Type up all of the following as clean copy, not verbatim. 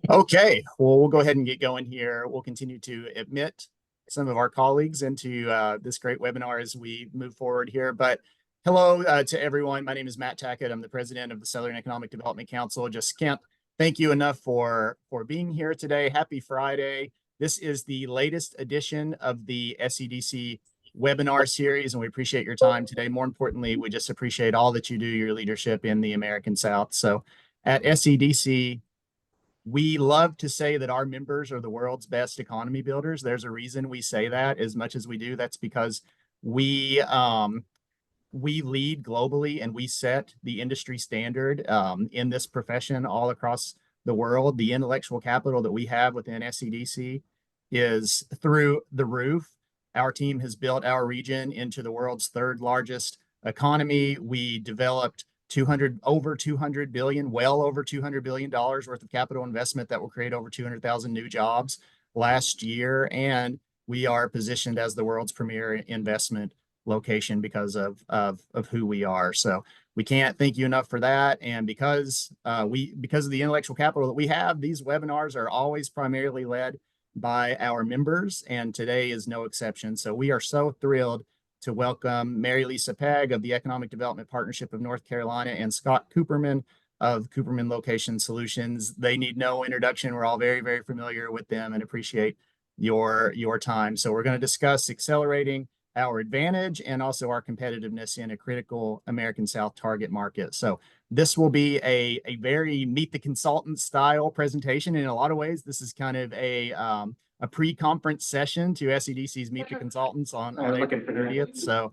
Okay, well, we'll go ahead and get going here. We'll continue to admit some of our colleagues into this great webinar as we move forward here. But hello to everyone. My name is Matt Tackett. I'm the president of the Southern Economic Development Council. Just can't thank you enough for being here today. Happy Friday. This is the latest edition of the SEDC webinar series, and we appreciate your time today. More importantly, we just appreciate all that you do, your leadership in the American South. So at SEDC, we love to say that our members are the world's best economy builders. There's a reason we say that as much as we do. That's because we we lead globally and we set the industry standard in this profession all across the world. The intellectual capital that we have within SEDC is through the roof. Our team has built our region into the world's third largest economy. We developed over 200 billion, well over $200 billion worth of capital investment that will create over 200,000 new jobs last year. And we are positioned as the world's premier investment location because of who we are. So we can't thank you enough for that. And because of the intellectual capital that we have, these webinars are always primarily led by our members, and today is no exception. So we are so thrilled to welcome Mary Lisa Pegg of the Economic Development Partnership of North Carolina and Scott Kupperman of Kupperman Location Solutions. They need no introduction. We're all very, very familiar with them and appreciate your time. So we're going to discuss accelerating our advantage and also our competitiveness in a critical American South target market. So this will be a very meet the consultant style presentation. In a lot of ways, this is kind of a pre-conference session to SEDC's Meet the Consultants on April 30th. So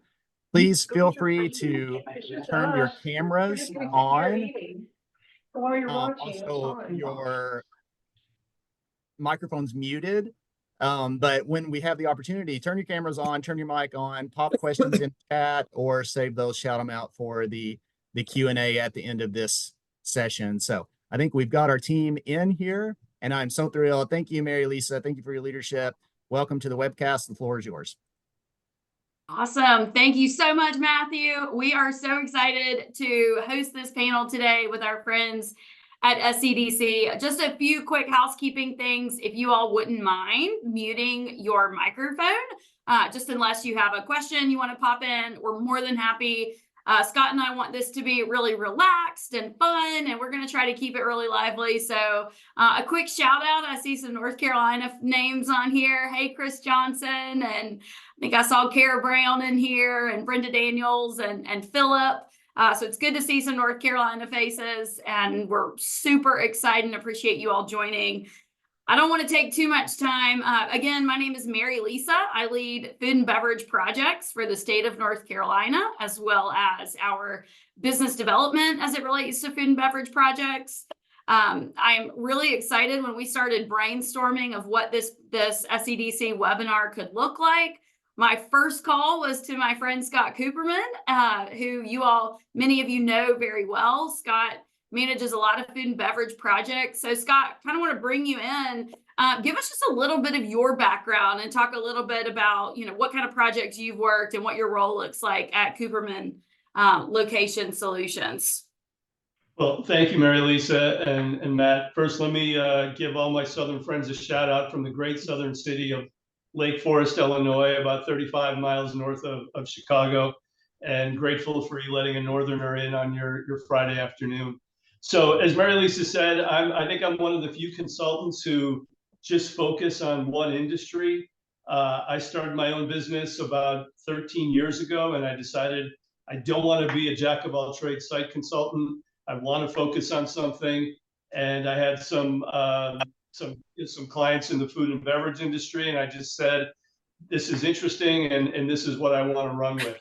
please feel free to turn your cameras on. Also, your microphone's muted. But when we have the opportunity, turn your cameras on, turn your mic on, pop questions in chat, or save those, shout them out for the Q&A at the end of this session. So I think we've got our team in here, and I'm so thrilled. Thank you, Mary Lisa. Thank you for your leadership. Welcome to the webcast. The floor is yours. Awesome. Thank you so much, Matthew. We are so excited to host this panel today with our friends at SEDC. Just a few quick housekeeping things. If you all wouldn't mind muting your microphone, just unless you have a question you want to pop in, we're more than happy. Scott and I want this to be really relaxed and fun, and we're going to try to keep it really lively. So a quick shout out. I see some North Carolina names on here. Hey, Chris Johnson, and I think I saw Kara Brown in here, and Brenda Daniels, and Philip. So it's good to see some North Carolina faces, and we're super excited and appreciate you all joining. I don't want to take too much time. Again, my name is Mary Lisa. I lead food and beverage projects for the state of North Carolina, as well as our business development as it relates to food and beverage projects. I'm really excited when we started brainstorming of what this SEDC webinar could look like. My first call was to my friend Scott Kupperman, who many of you know very well. Scott manages a lot of food and beverage projects. So Scott, kind of want to bring you in. Give us just a little bit of your background and talk a little bit about, what kind of projects you've worked and what your role looks like at Kupperman Location Solutions. Well, thank you, Mary Lisa and Matt. First, let me give all my Southern friends a shout out from the great Southern city of Lake Forest, Illinois, about 35 miles north of Chicago, and grateful for you letting a Northerner in on your Friday afternoon. So as Mary Lisa said, I think I'm one of the few consultants who just focus on one industry. I started my own business about 13 years ago, and I decided I don't want to be a jack of all trades site consultant. I want to focus on something, and I had some clients in the food and beverage industry, and I just said, this is interesting, and this is what I want to run with.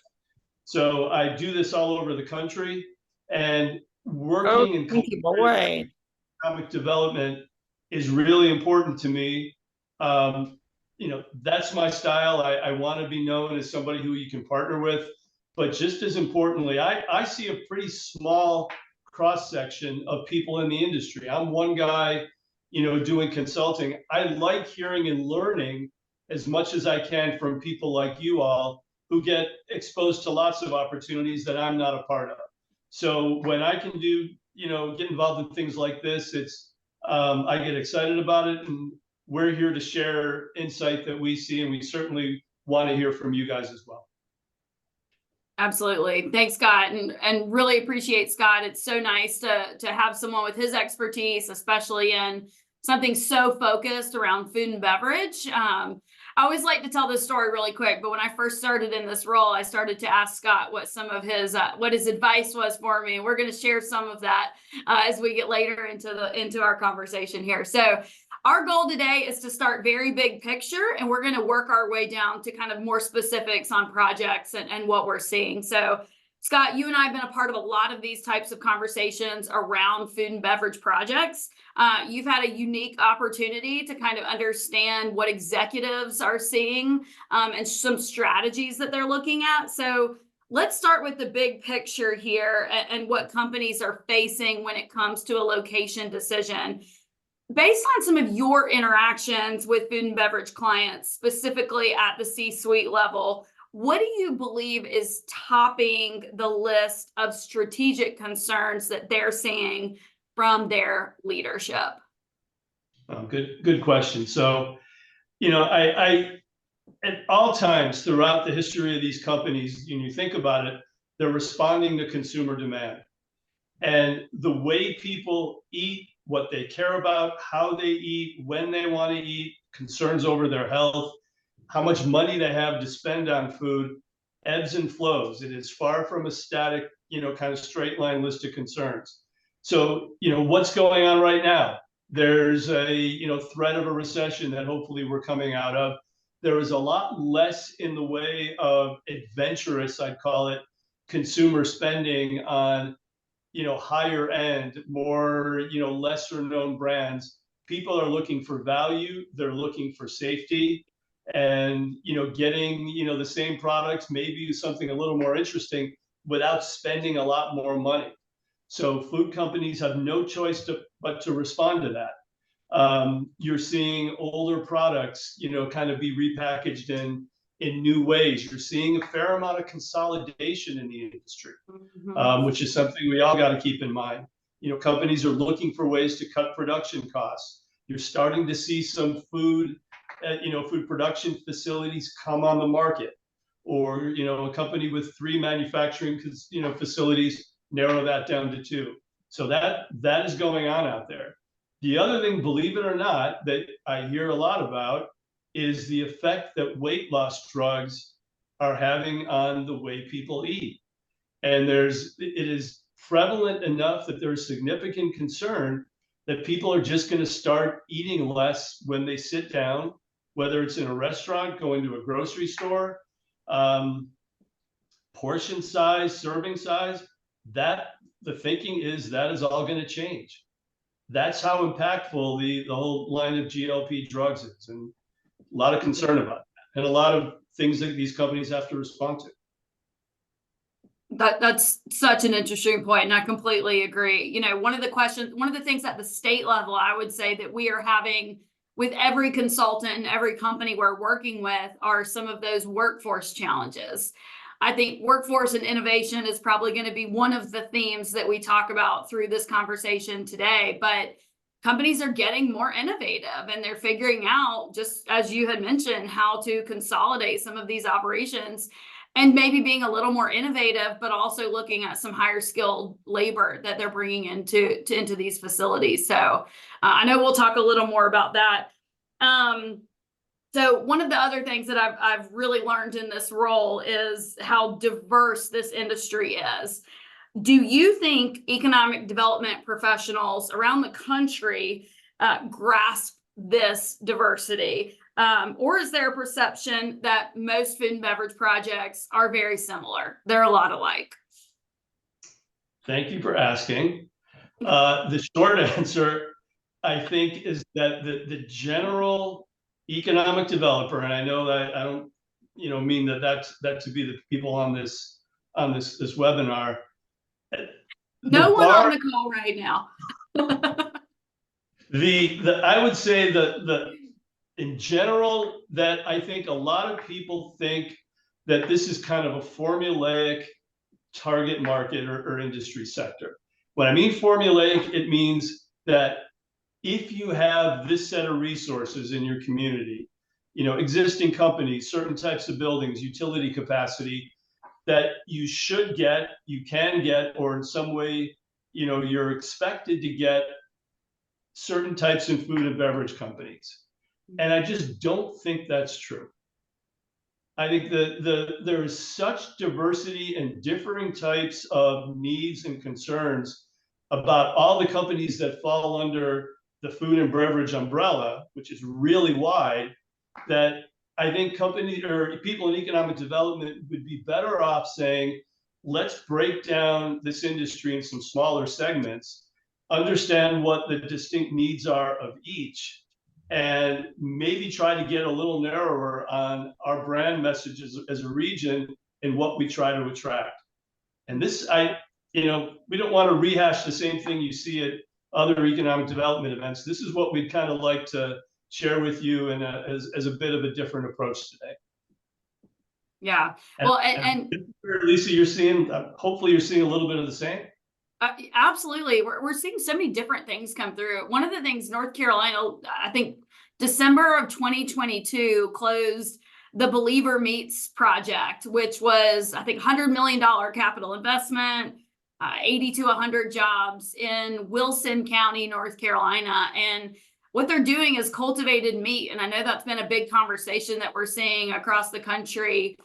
So I do this all over the country, and working in economic development is really important to me. That's my style. I want to be known as somebody who you can partner with, but just as importantly, I see a pretty small cross section of people in the industry. I'm one guy, doing consulting. I like hearing and learning as much as I can from people like you all who get exposed to lots of opportunities that I'm not a part of. So when I can do, get involved in things like this, it's I get excited about it, and we're here to share insight that we see, and we certainly want to hear from you guys as well. Absolutely. Thanks, Scott. And really appreciate Scott. It's so nice to have someone with his expertise, especially in something so focused around food and beverage. I always like to tell this story really quick, but when I first started in this role, I started to ask Scott what some of his what his advice was for me. We're going to share some of that as we get later into our conversation here. So our goal today is to start very big picture, and we're going to work our way down to kind of more specifics on projects and what we're seeing. So Scott, you and I have been a part of a lot of these types of conversations around food and beverage projects. You've had a unique opportunity to kind of understand what executives are seeing and some strategies that they're looking at. So let's start with the big picture here and what companies are facing when it comes to a location decision. Based on some of your interactions with food and beverage clients, specifically at the C-suite level, what do you believe is topping the list of strategic concerns that they're seeing from their leadership? Good question. So, I at all times throughout the history of these companies, when you think about it, they're responding to consumer demand. And the way people eat, what they care about, how they eat, when they want to eat, concerns over their health, how much money they have to spend on food, ebbs and flows. It is far from a static, kind of straight line list of concerns. So, what's going on right now? There's a, threat of a recession that hopefully we're coming out of. There is a lot less in the way of adventurous, I'd call it, consumer spending on, higher end, more, lesser known brands. People are looking for value. They're looking for safety, and, getting, the same products, maybe something a little more interesting without spending a lot more money. So food companies have no choice but to respond to that. You're seeing older products, kind of be repackaged in new ways. You're seeing a fair amount of consolidation in the industry, which is something we all got to keep in mind. Companies are looking for ways to cut production costs. You're starting to see some food production facilities come on the market, or, a company with 3 manufacturing, facilities narrow that down to 2. So that is going on out there. The other thing, believe it or not, that I hear a lot about is the effect that weight loss drugs are having on the way people eat. And it is prevalent enough that there's significant concern that people are just going to start eating less when they sit down, whether it's in a restaurant, going to a grocery store, portion size, serving size. That the thinking is that is all going to change. That's how impactful the whole line of GLP drugs is, and a lot of concern about that, and a lot of things that these companies have to respond to. That's such an interesting point, and I completely agree. One of the things at the state level, I would say that we are having with every consultant and every company we're working with are some of those workforce challenges. I think workforce and innovation is probably going to be one of the themes that we talk about through this conversation today, but companies are getting more innovative, and they're figuring out, just as you had mentioned, how to consolidate some of these operations and maybe being a little more innovative, but also looking at some higher skilled labor that they're bringing into these facilities. So I know we'll talk a little more about that. So one of the other things that I've really learned in this role is how diverse this industry is. Do you think economic development professionals around the country grasp this diversity? Or is there a perception that most food and beverage projects are very similar? They're a lot alike. Thank you for asking. The short answer, I think, is that the general economic developer, and I know that I don't, mean that to be the people on this webinar. No one on the call right now. I would say in general, that I think a lot of people think that this is kind of a formulaic target market or industry sector. When I mean formulaic, it means that if you have this set of resources in your community, existing companies, certain types of buildings, utility capacity, that you should get, you can get, or in some way, you're expected to get certain types of food and beverage companies. And I just don't think that's true. I think that there is such diversity and differing types of needs and concerns about all the companies that fall under the food and beverage umbrella, which is really wide, that I think companies or people in economic development would be better off saying, let's break down this industry in some smaller segments, understand what the distinct needs are of each, and maybe try to get a little narrower on our brand messages as a region and what we try to attract. And this, we don't want to rehash the same thing you see at other economic development events. This is what we'd kind of like to share with you and as a bit of a different approach today. Yeah. Well, and Lisa, you're seeing, hopefully you're seeing a little bit of the same. Absolutely. We're seeing so many different things come through. One of the things North Carolina, I think December of 2022 closed the Believer Meats project, which was, I think, $100 million capital investment, 80 to 100 jobs in Wilson County, North Carolina. And what they're doing is cultivated meat. And I know that's been a big conversation that we're seeing across the country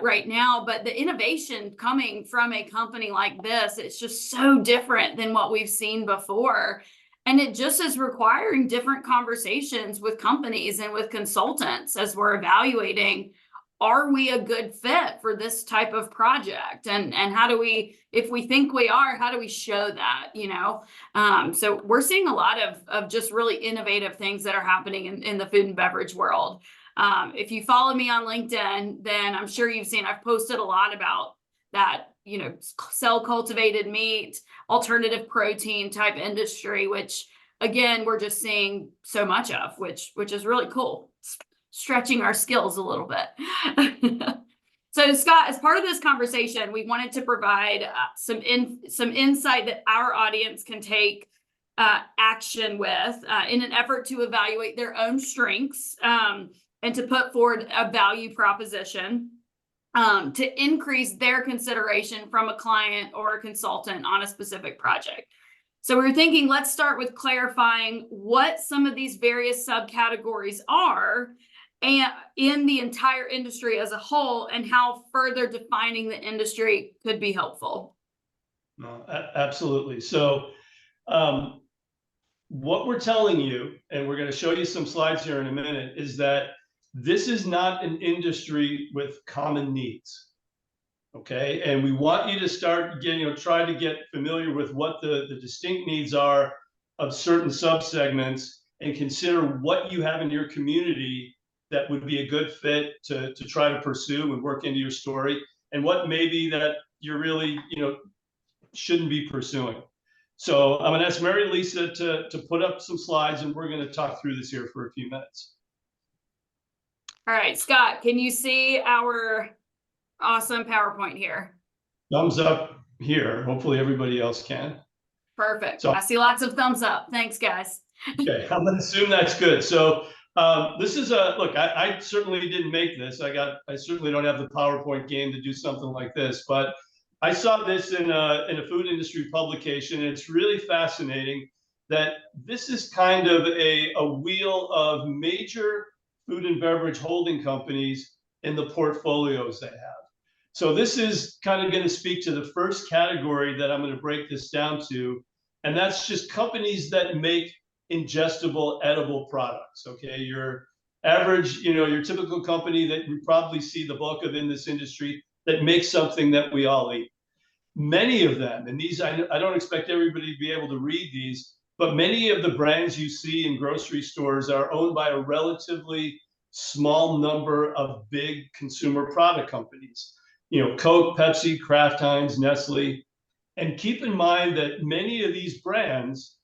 right now, but the innovation coming from a company like this, it's just so different than what we've seen before. And it just is requiring different conversations with companies and with consultants as we're evaluating, are we a good fit for this type of project? And how do we, if we think we are, how do we show that, So we're seeing a lot of just really innovative things that are happening in the food and beverage world. If you follow me on LinkedIn, then I'm sure you've seen, I've posted a lot about that, cell cultivated meat, alternative protein type industry, which again, we're just seeing so much of, which is really cool. It's stretching our skills a little bit. So Scott, as part of this conversation, we wanted to provide some insight that our audience can take action with in an effort to evaluate their own strengths and to put forward a value proposition to increase their consideration from a client or a consultant on a specific project. So we were thinking, let's start with clarifying what some of these various subcategories are and in the entire industry as a whole, and how further defining the industry could be helpful. No, absolutely. So what we're telling you, and we're going to show you some slides here in a minute, is that this is not an industry with common needs. Okay, and we want you to start getting, try to get familiar with what the distinct needs are of certain subsegments, and consider what you have in your community that would be a good fit to try to pursue and work into your story, and what maybe that you're really, shouldn't be pursuing. So I'm going to ask Mary Lisa to put up some slides, and we're going to talk through this here for a few minutes. All right, Scott, can you see our awesome PowerPoint here? Thumbs up here. Hopefully everybody else can. Perfect. So I see lots of thumbs up. Thanks, guys. Okay, I'm going to assume that's good. So this is look, I certainly didn't make this. I certainly don't have the PowerPoint game to do something like this, but I saw this in a food industry publication. It's really fascinating that this is kind of a wheel of major food and beverage holding companies in the portfolios they have. So this is kind of going to speak to the first category that I'm going to break this down to, and that's just companies that make ingestible, edible products. Okay, your average, your typical company that you probably see the bulk of in this industry that makes something that we all eat. Many of them, and these, I don't expect everybody to be able to read these, but many of the brands you see in grocery stores are owned by a relatively small number of big consumer product companies. Coke, Pepsi, Kraft Heinz, Nestle. And keep in mind that many of these brands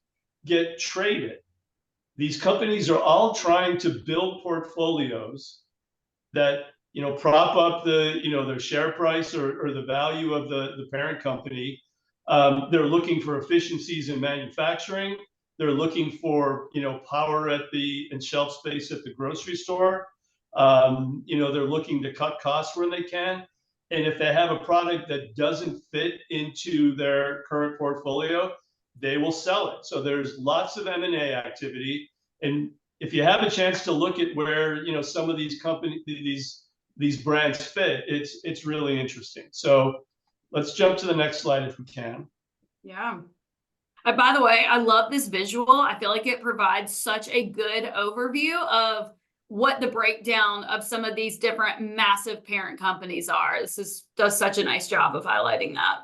get traded. These companies are all trying to build portfolios that prop up their share price or the value of the parent company. They're looking for efficiencies in manufacturing. They're looking for, power and shelf space at the grocery store. They're looking to cut costs where they can. And if they have a product that doesn't fit into their current portfolio, they will sell it. So there's lots of M&A activity. And if you have a chance to look at where, some of these these brands fit, it's really interesting. So let's jump to the next slide if we can. Yeah. By the way, I love this visual. I feel like it provides such a good overview of what the breakdown of some of these different massive parent companies are. Does such a nice job of highlighting that.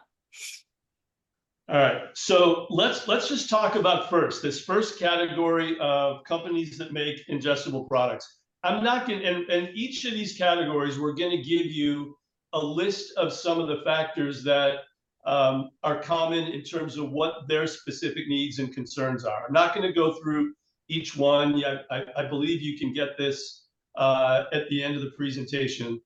All right, so let's just talk about this first category of companies that make ingestible products. I'm not going to, and each of these categories, we're going to give you a list of some of the factors that are common in terms of what their specific needs and concerns are. I'm not going to go through each one. Yeah, I believe you can get this at the end of the presentation.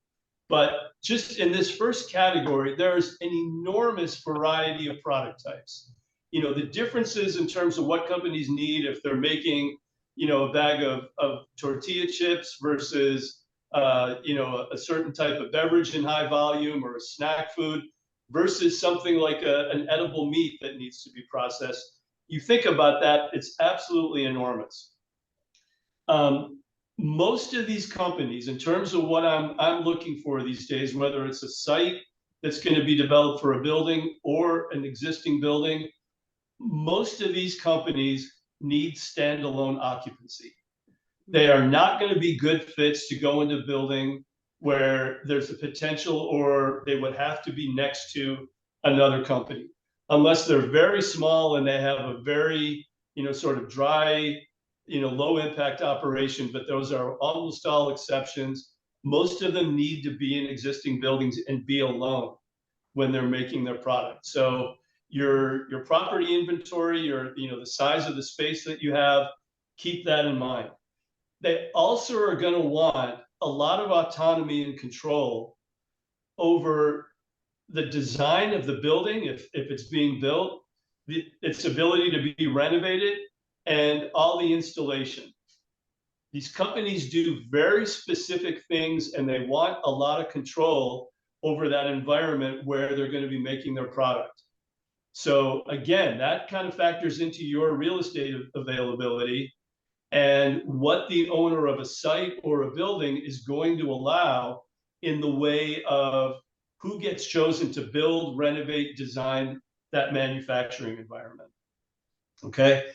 But just in this first category, there's an enormous variety of product types. The differences in terms of what companies need if they're making, a bag of tortilla chips versus, a certain type of beverage in high volume or a snack food versus something like an edible meat that needs to be processed. You think about that, it's absolutely enormous. Most of these companies, in terms of what I'm looking for these days, whether it's a site that's going to be developed for a building or an existing building, most of these companies need standalone occupancy. They are not going to be good fits to go into a building where there's a potential, or they would have to be next to another company, unless they're very small and they have a very, sort of dry, low impact operation, but those are almost all exceptions. Most of them need to be in existing buildings and be alone when they're making their product. So your property inventory, the size of the space that you have, keep that in mind. They also are going to want a lot of autonomy and control over the design of the building, if it's being built, its ability to be renovated, and all the installation. These companies do very specific things, and they want a lot of control over that environment where they're going to be making their product. So again, that kind of factors into your real estate availability and what the owner of a site or a building is going to allow in the way of who gets chosen to build, renovate, design that manufacturing environment. Okay.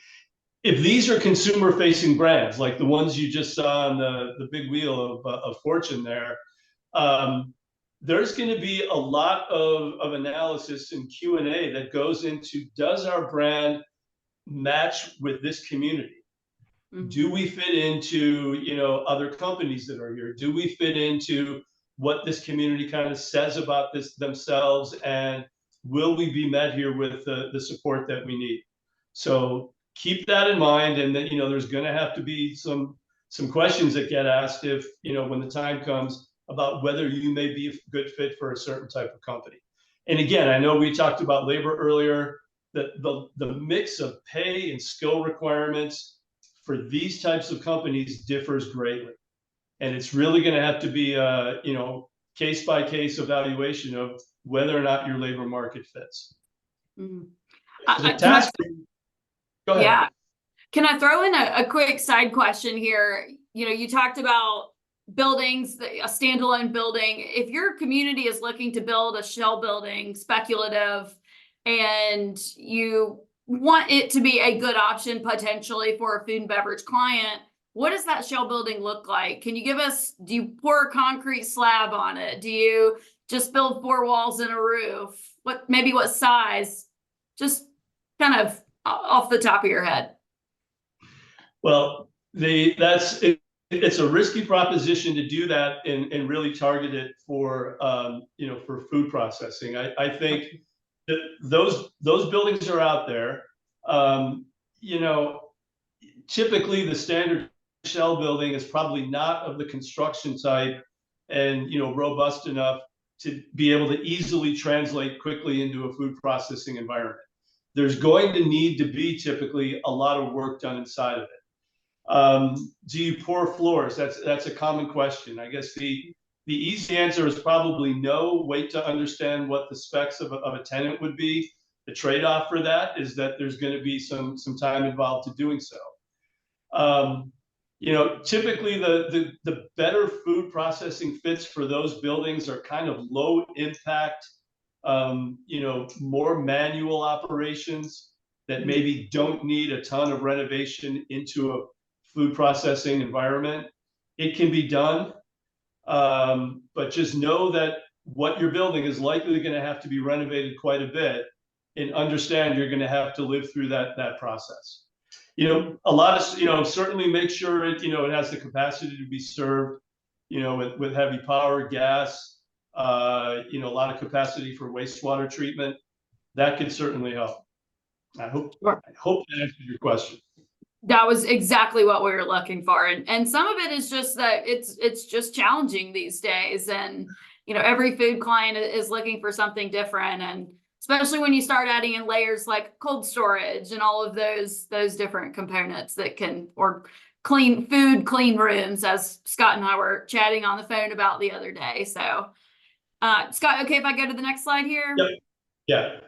If these are consumer-facing brands, like the ones you just saw on the big wheel of fortune there, there's going to be a lot of analysis and Q&A that goes into, does our brand match with this community? Mm-hmm. Do we fit into, other companies that are here? Do we fit into what this community kind of says about this themselves? And will we be met here with the support that we need? So keep that in mind. And then, there's going to have to be some questions that get asked if, when the time comes, about whether you may be a good fit for a certain type of company. And again, I know we talked about labor earlier, that the mix of pay and skill requirements for these types of companies differs greatly. And it's really going to have to be a, case by case evaluation of whether or not your labor market fits. Mm-hmm. Go ahead. Yeah. Can I throw in a quick side question here? You talked about buildings, a standalone building. If your community is looking to build a shell building, speculative, and you want it to be a good option potentially for a food and beverage client, what does that shell building look like? Can you give us, do you pour a concrete slab on it? Do you just build 4 walls and a roof? What size? Just kind of off the top of your head. Well, it's a risky proposition to do that and really target it for for food processing. I think that those buildings are out there. Typically the standard shell building is probably not of the construction type and robust enough to be able to easily translate quickly into a food processing environment. there's going to need to be typically a lot of work done inside of it. Do you pour floors? That's a common question. I guess the easy answer is probably no. Wait to understand what the specs of a tenant would be. The trade-off for that is that there's going to be some time involved to doing so. Typically the better food processing fits for those buildings are kind of low impact, more manual operations that maybe don't need a ton of renovation into a food processing environment. It can be done, but just know that what you're building is likely going to have to be renovated quite a bit, and understand you're going to have to live through that process. A lot of, certainly make sure it has the capacity to be served, with heavy power, gas, a lot of capacity for wastewater treatment. That could certainly help. I hope that answered your question. That was exactly what we were looking for. And some of it is just that it's just challenging these days. And, every food client is looking for something different. And especially when you start adding in layers like cold storage and all of those different components that or clean rooms, as Scott and I were chatting on the phone about the other day. So, Scott, okay, if I go to the next slide here? Yep. Yeah.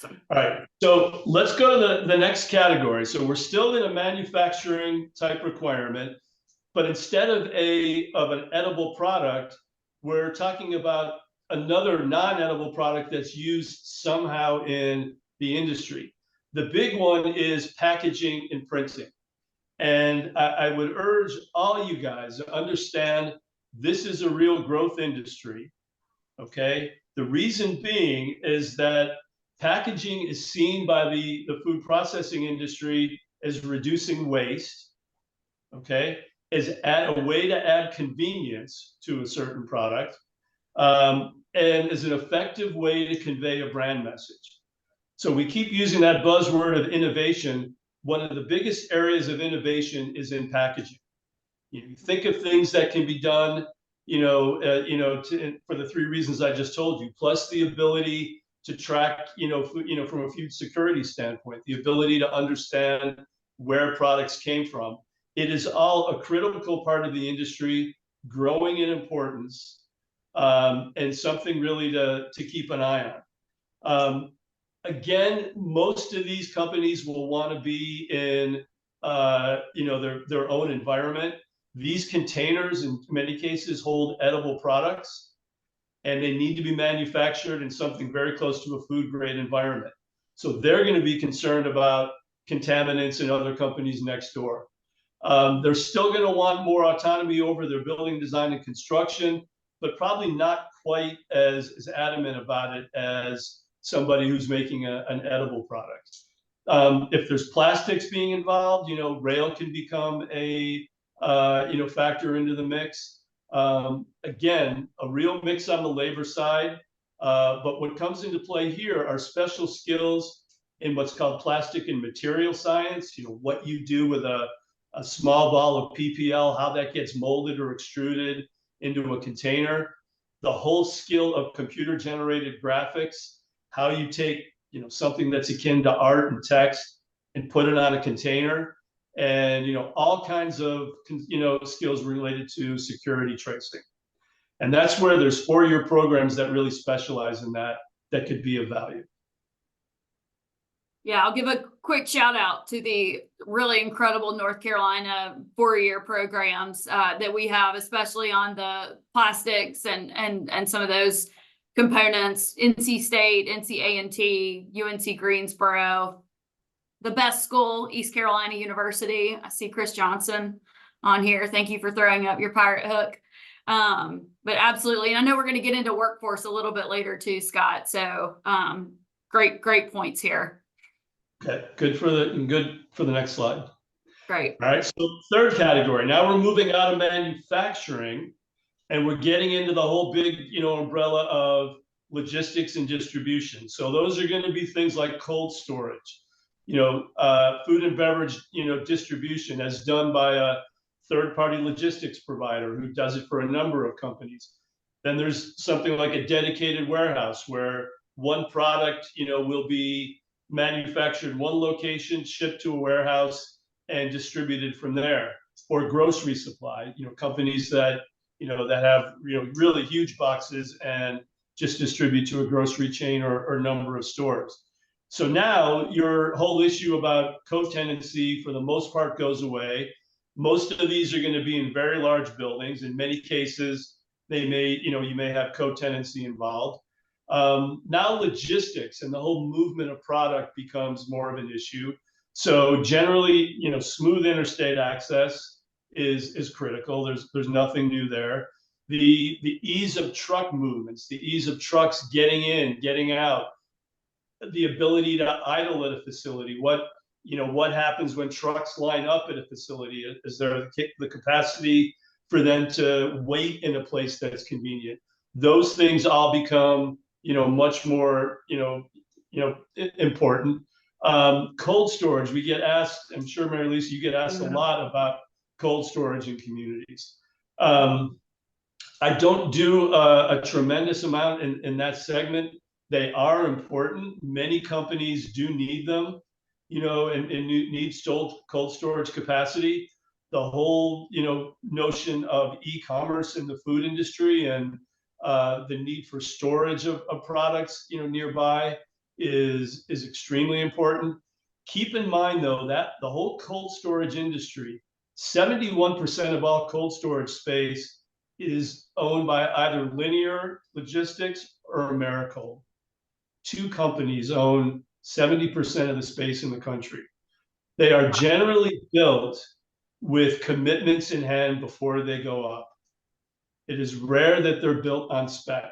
All right, so let's go to the next category. So we're still in a manufacturing type requirement, but instead of an edible product, we're talking about another non-edible product that's used somehow in the industry. The big one is packaging and printing. And I would urge all you guys to understand this is a real growth industry, okay? The reason being is that packaging is seen by the food processing industry as reducing waste, okay, as a way to add convenience to a certain product, and as an effective way to convey a brand message. So we keep using that buzzword of innovation. One of the biggest areas of innovation is in packaging. You think of things that can be done, for the three reasons I just told you, plus the ability to track, from a food security standpoint, the ability to understand where products came from. It is all a critical part of the industry, growing in importance, and something really to keep an eye on. Again, most of these companies will want to be in, their own environment. These containers, in many cases, hold edible products, and they need to be manufactured in something very close to a food grade environment. So they're going to be concerned about contaminants in other companies next door. They're still going to want more autonomy over their building design and construction, but probably not quite as adamant about it as somebody who's making an edible product. If there's plastics being involved, rail can become a factor into the mix. Again, a real mix on the labor side, but what comes into play here are special skills in what's called plastic and material science. What you do with a small ball of PPL, how that gets molded or extruded into a container. The whole skill of computer generated graphics, how you take something that's akin to art and text and put it on a container, and all kinds of skills related to security tracing. And that's where there's 4-year programs that really specialize in that could be of value. Yeah, I'll give a quick shout out to the really incredible North Carolina 4-year programs that we have, especially on the plastics and some of those components. NC State, NC A&T, UNC Greensboro, the best school, East Carolina University. I see Chris Johnson on here. Thank you for throwing up your pirate hook. But absolutely, and I know we're going to get into workforce a little bit later too, Scott. So great points here. Okay, good for the next slide. Great. All right, so third category. Now we're moving out of manufacturing, and we're getting into the whole big, umbrella of logistics and distribution. So those are going to be things like cold storage, food and beverage, distribution as done by a third-party logistics provider who does it for a number of companies. Then there's something like a dedicated warehouse where one product, will be manufactured in one location, shipped to a warehouse, and distributed from there. Or grocery supply, companies that, that have, really huge boxes and just distribute to a grocery chain or number of stores. So now your whole issue about co-tenancy for the most part goes away. Most of these are going to be in very large buildings. In many cases, they may, you may have co-tenancy involved. Now logistics and the whole movement of product becomes more of an issue. So generally, smooth interstate access is critical. There's nothing new there. The ease of truck movements, the ease of trucks getting in, getting out, the ability to idle at a facility. What happens when trucks line up at a facility? Is there the capacity for them to wait in a place that's convenient? Those things all become, much more, important. Cold storage, we get asked, I'm sure, Mary Lisa, you get asked a lot about cold storage in communities. I don't do a tremendous amount in that segment. They are important. Many companies do need them, and need cold storage capacity. The whole, notion of e-commerce in the food industry and the need for storage of products, nearby is extremely important. Keep in mind, though, that the whole cold storage industry, 71% of all cold storage space is owned by either Linear Logistics or Americold. Two companies own 70% of the space in the country. They are generally built with commitments in hand before they go up. It is rare that they're built on spec.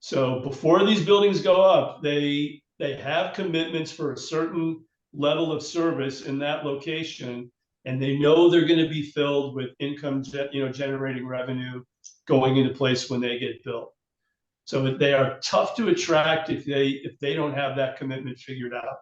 So before these buildings go up, they have commitments for a certain level of service in that location, and they know they're going to be filled with income, generating revenue going into place when they get built. So they are tough to attract if they don't have that commitment figured out.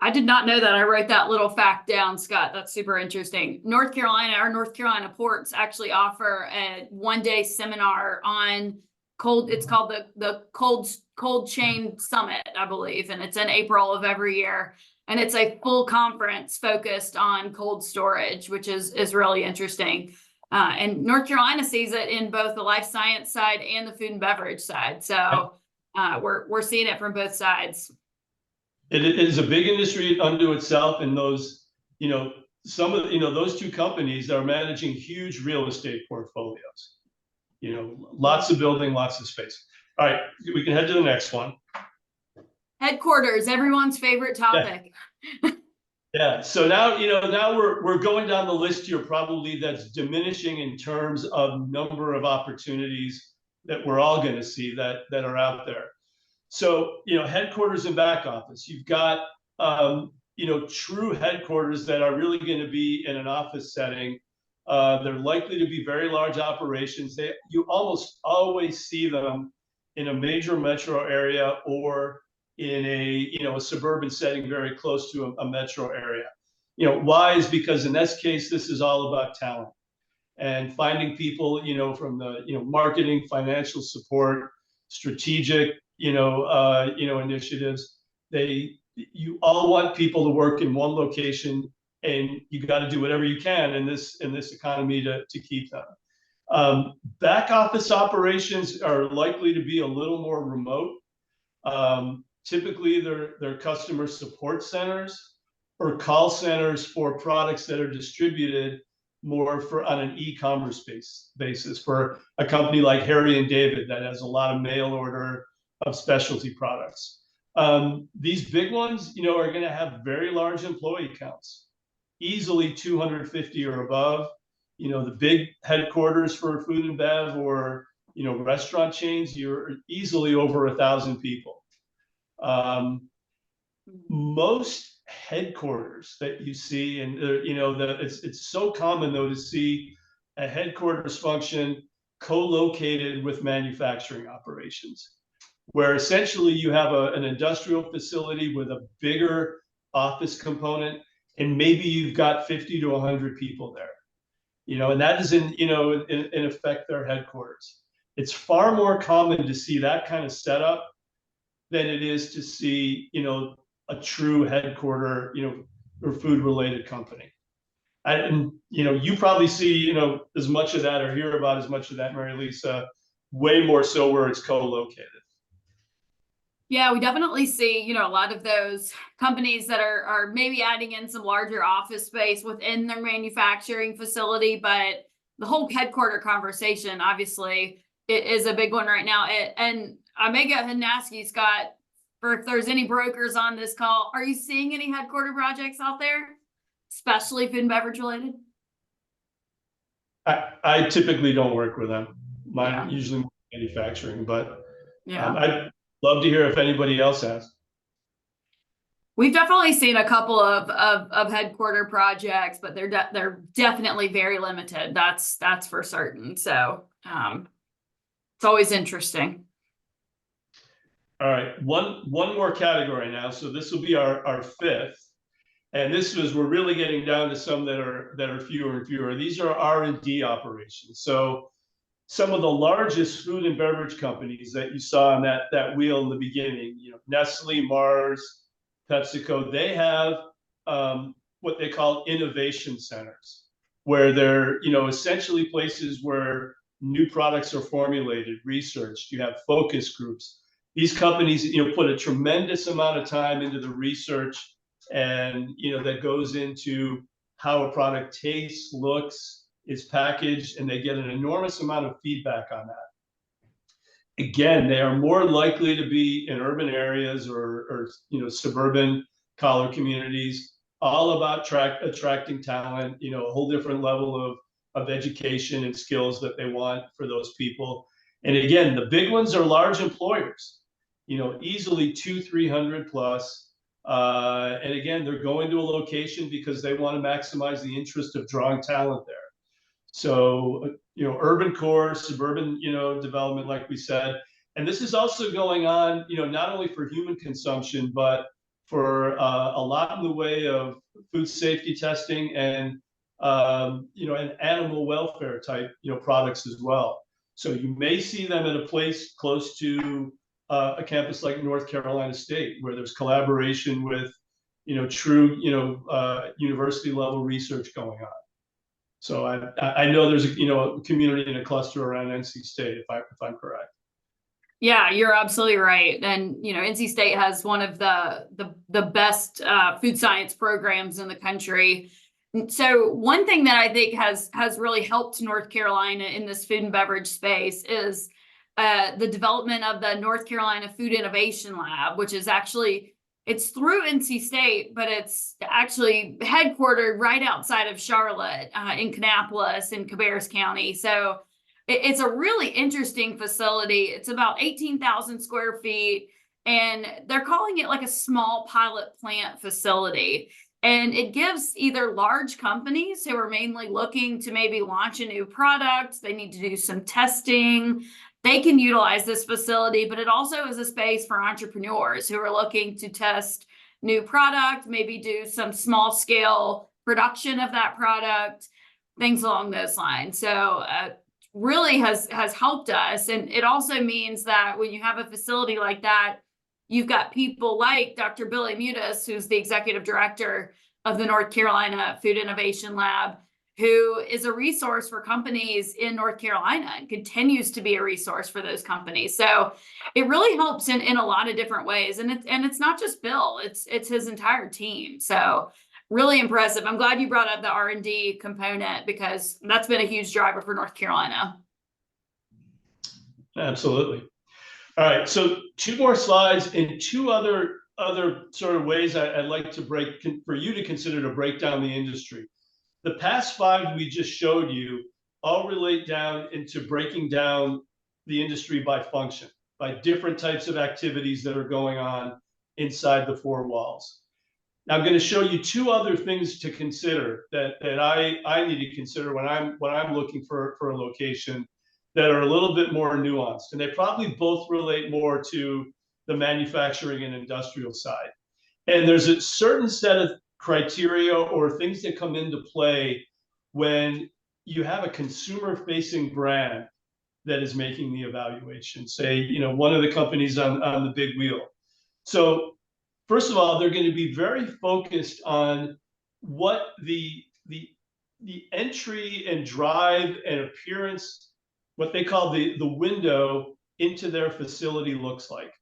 I did not know that. I wrote that little fact down, Scott. That's super interesting. Our North Carolina ports actually offer a one-day seminar on cold. It's called the Cold Chain Summit, I believe, and it's in April of every year. And it's a full conference focused on cold storage, which is really interesting. And North Carolina sees it in both the life science side and the food and beverage side. So we're seeing it from both sides. It is a big industry unto itself, and those, some of those two companies are managing huge real estate portfolios. Lots of building, lots of space. All right, we can head to the next one. Headquarters, everyone's favorite topic. Yeah. So now, now we're going down the list here, probably that's diminishing in terms of number of opportunities that we're all going to see that are out there. So, headquarters and back office, you've got, true headquarters that are really going to be in an office setting. They're likely to be very large operations. You almost always see them in a major metro area or in a suburban setting very close to a metro area. Why is because in this case, this is all about talent and finding people, from the, marketing, financial support, strategic, initiatives. You all want people to work in one location, and you got to do whatever you can in this economy to keep them. Back office operations are likely to be a little more remote. Typically, they're customer support centers or call centers for products that are distributed more on an e-commerce basis for a company like Harry and David that has a lot of mail order of specialty products. These big ones, are going to have very large employee counts, easily 250 or above. The big headquarters for food and bev or, restaurant chains, you're easily over 1,000 people. Most headquarters that you see, and it's so common though to see a headquarters function co-located with manufacturing operations, where essentially you have an industrial facility with a bigger office component, and maybe you've got 50 to 100 people there, and that is in effect their headquarters. It's far more common to see that kind of setup than it is to see, a true headquarter, or food related company. And, you probably see, as much of that or hear about as much of that, Mary Lisa, way more so where it's co-located. Yeah, we definitely see, a lot of those companies that are maybe adding in some larger office space within their manufacturing facility, but the whole headquarter conversation, obviously, it is a big one right now. And I may go ahead and ask you, Scott, for if there's any brokers on this call, are you seeing any headquarter projects out there, especially food and beverage related? I typically don't work with them. Mine Yeah. usually manufacturing, but Yeah. I'd love to hear if anybody else has. We've definitely seen a couple of headquarter projects, but they're definitely very limited. That's for certain. So it's always interesting. All right, one more category now. So this will be our fifth, and we're really getting down to some that are fewer and fewer. These are R&D operations. So some of the largest food and beverage companies that you saw on that wheel in the beginning, Nestle, Mars, PepsiCo, they have what they call innovation centers, where they're essentially places where new products are formulated, researched. You have focus groups. These companies put a tremendous amount of time into the research, and that goes into how a product tastes, looks, is packaged, and they get an enormous amount of feedback on that. Again, they are more likely to be in urban areas or suburban collar communities, all about attracting talent, a whole different level of education and skills that they want for those people. And again, the big ones are large employers, easily 200-300 plus. And again, they're going to a location because they want to maximize the interest of drawing talent there. So, urban core, suburban, development, like we said. And this is also going on, not only for human consumption, but for a lot in the way of food safety testing and, and animal welfare type, products as well. So you may see them at a place close to a campus like North Carolina State, where there's collaboration with, true, university level research going on. So I know there's a community and a cluster around NC State, if I'm correct. Yeah, you're absolutely right. And NC State has one of the best food science programs in the country. So one thing that I think has really helped North Carolina in this food and beverage space is the development of the North Carolina Food Innovation Lab, which is actually, it's through NC State, but it's actually headquartered right outside of Charlotte, in Kannapolis in Cabarrus County. So it's a really interesting facility. It's about 18,000 square feet, and they're calling it like a small pilot plant facility. And it gives either large companies who are mainly looking to maybe launch a new product, they need to do some testing, they can utilize this facility, but it also is a space for entrepreneurs who are looking to test new product, maybe do some small scale production of that product, things along those lines. So really has helped us. And it also means that when you have a facility like that, you've got people like Dr. Billy Mutis, who's the executive director of the North Carolina Food Innovation Lab, who is a resource for companies in North Carolina and continues to be a resource for those companies. So it really helps in a lot of different ways. And it's not just Bill, it's his entire team. So really impressive. I'm glad you brought up the R&D component, because that's been a huge driver for North Carolina. Absolutely. All right, so 2 more slides and 2 other sort of ways I'd like to for you to consider to break down the industry. The past 5 we just showed you all relate down into breaking down the industry by function, by different types of activities that are going on inside the 4 walls. Now I'm going to show you 2 other things to consider that I need to consider when I'm looking for a location, that are a little bit more nuanced, and they probably both relate more to the manufacturing and industrial side. And there's a certain set of criteria or things that come into play when you have a consumer-facing brand that is making the evaluation. Say, one of the companies on the big wheel, So first of all, they're going to be very focused on what the entry and drive and appearance, what they call the window into their facility looks like.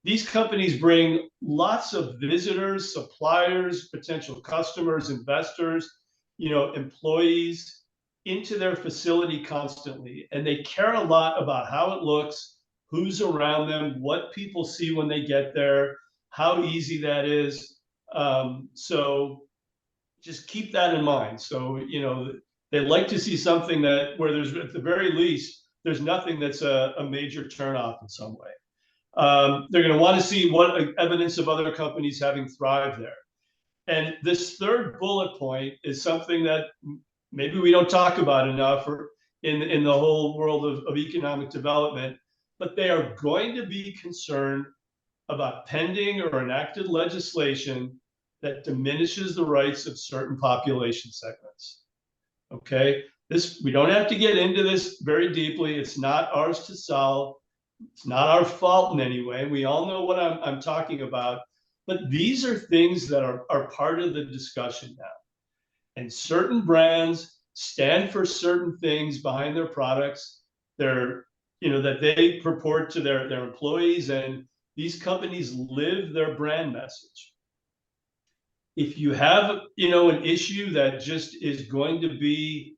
These companies bring lots of visitors, suppliers, potential customers, investors, employees into their facility constantly. And they care a lot about how it looks, who's around them, what people see when they get there, how easy that is. So just keep that in mind. So, they like to see something that where there's, at the very least, there's nothing that's a major turnoff in some way. They're going to want to see what evidence of other companies having thrived there. And this third bullet point is something that maybe we don't talk about enough or in the whole world of economic development, but they are going to be concerned about pending or enacted legislation that diminishes the rights of certain population segments. Okay, we don't have to get into this very deeply. It's not ours to solve. It's not our fault in any way. We all know what I'm talking about, but these are things that are part of the discussion now. And certain brands stand for certain things behind their products. That they purport to their employees, and these companies live their brand message. If you have, an issue that just is going to be,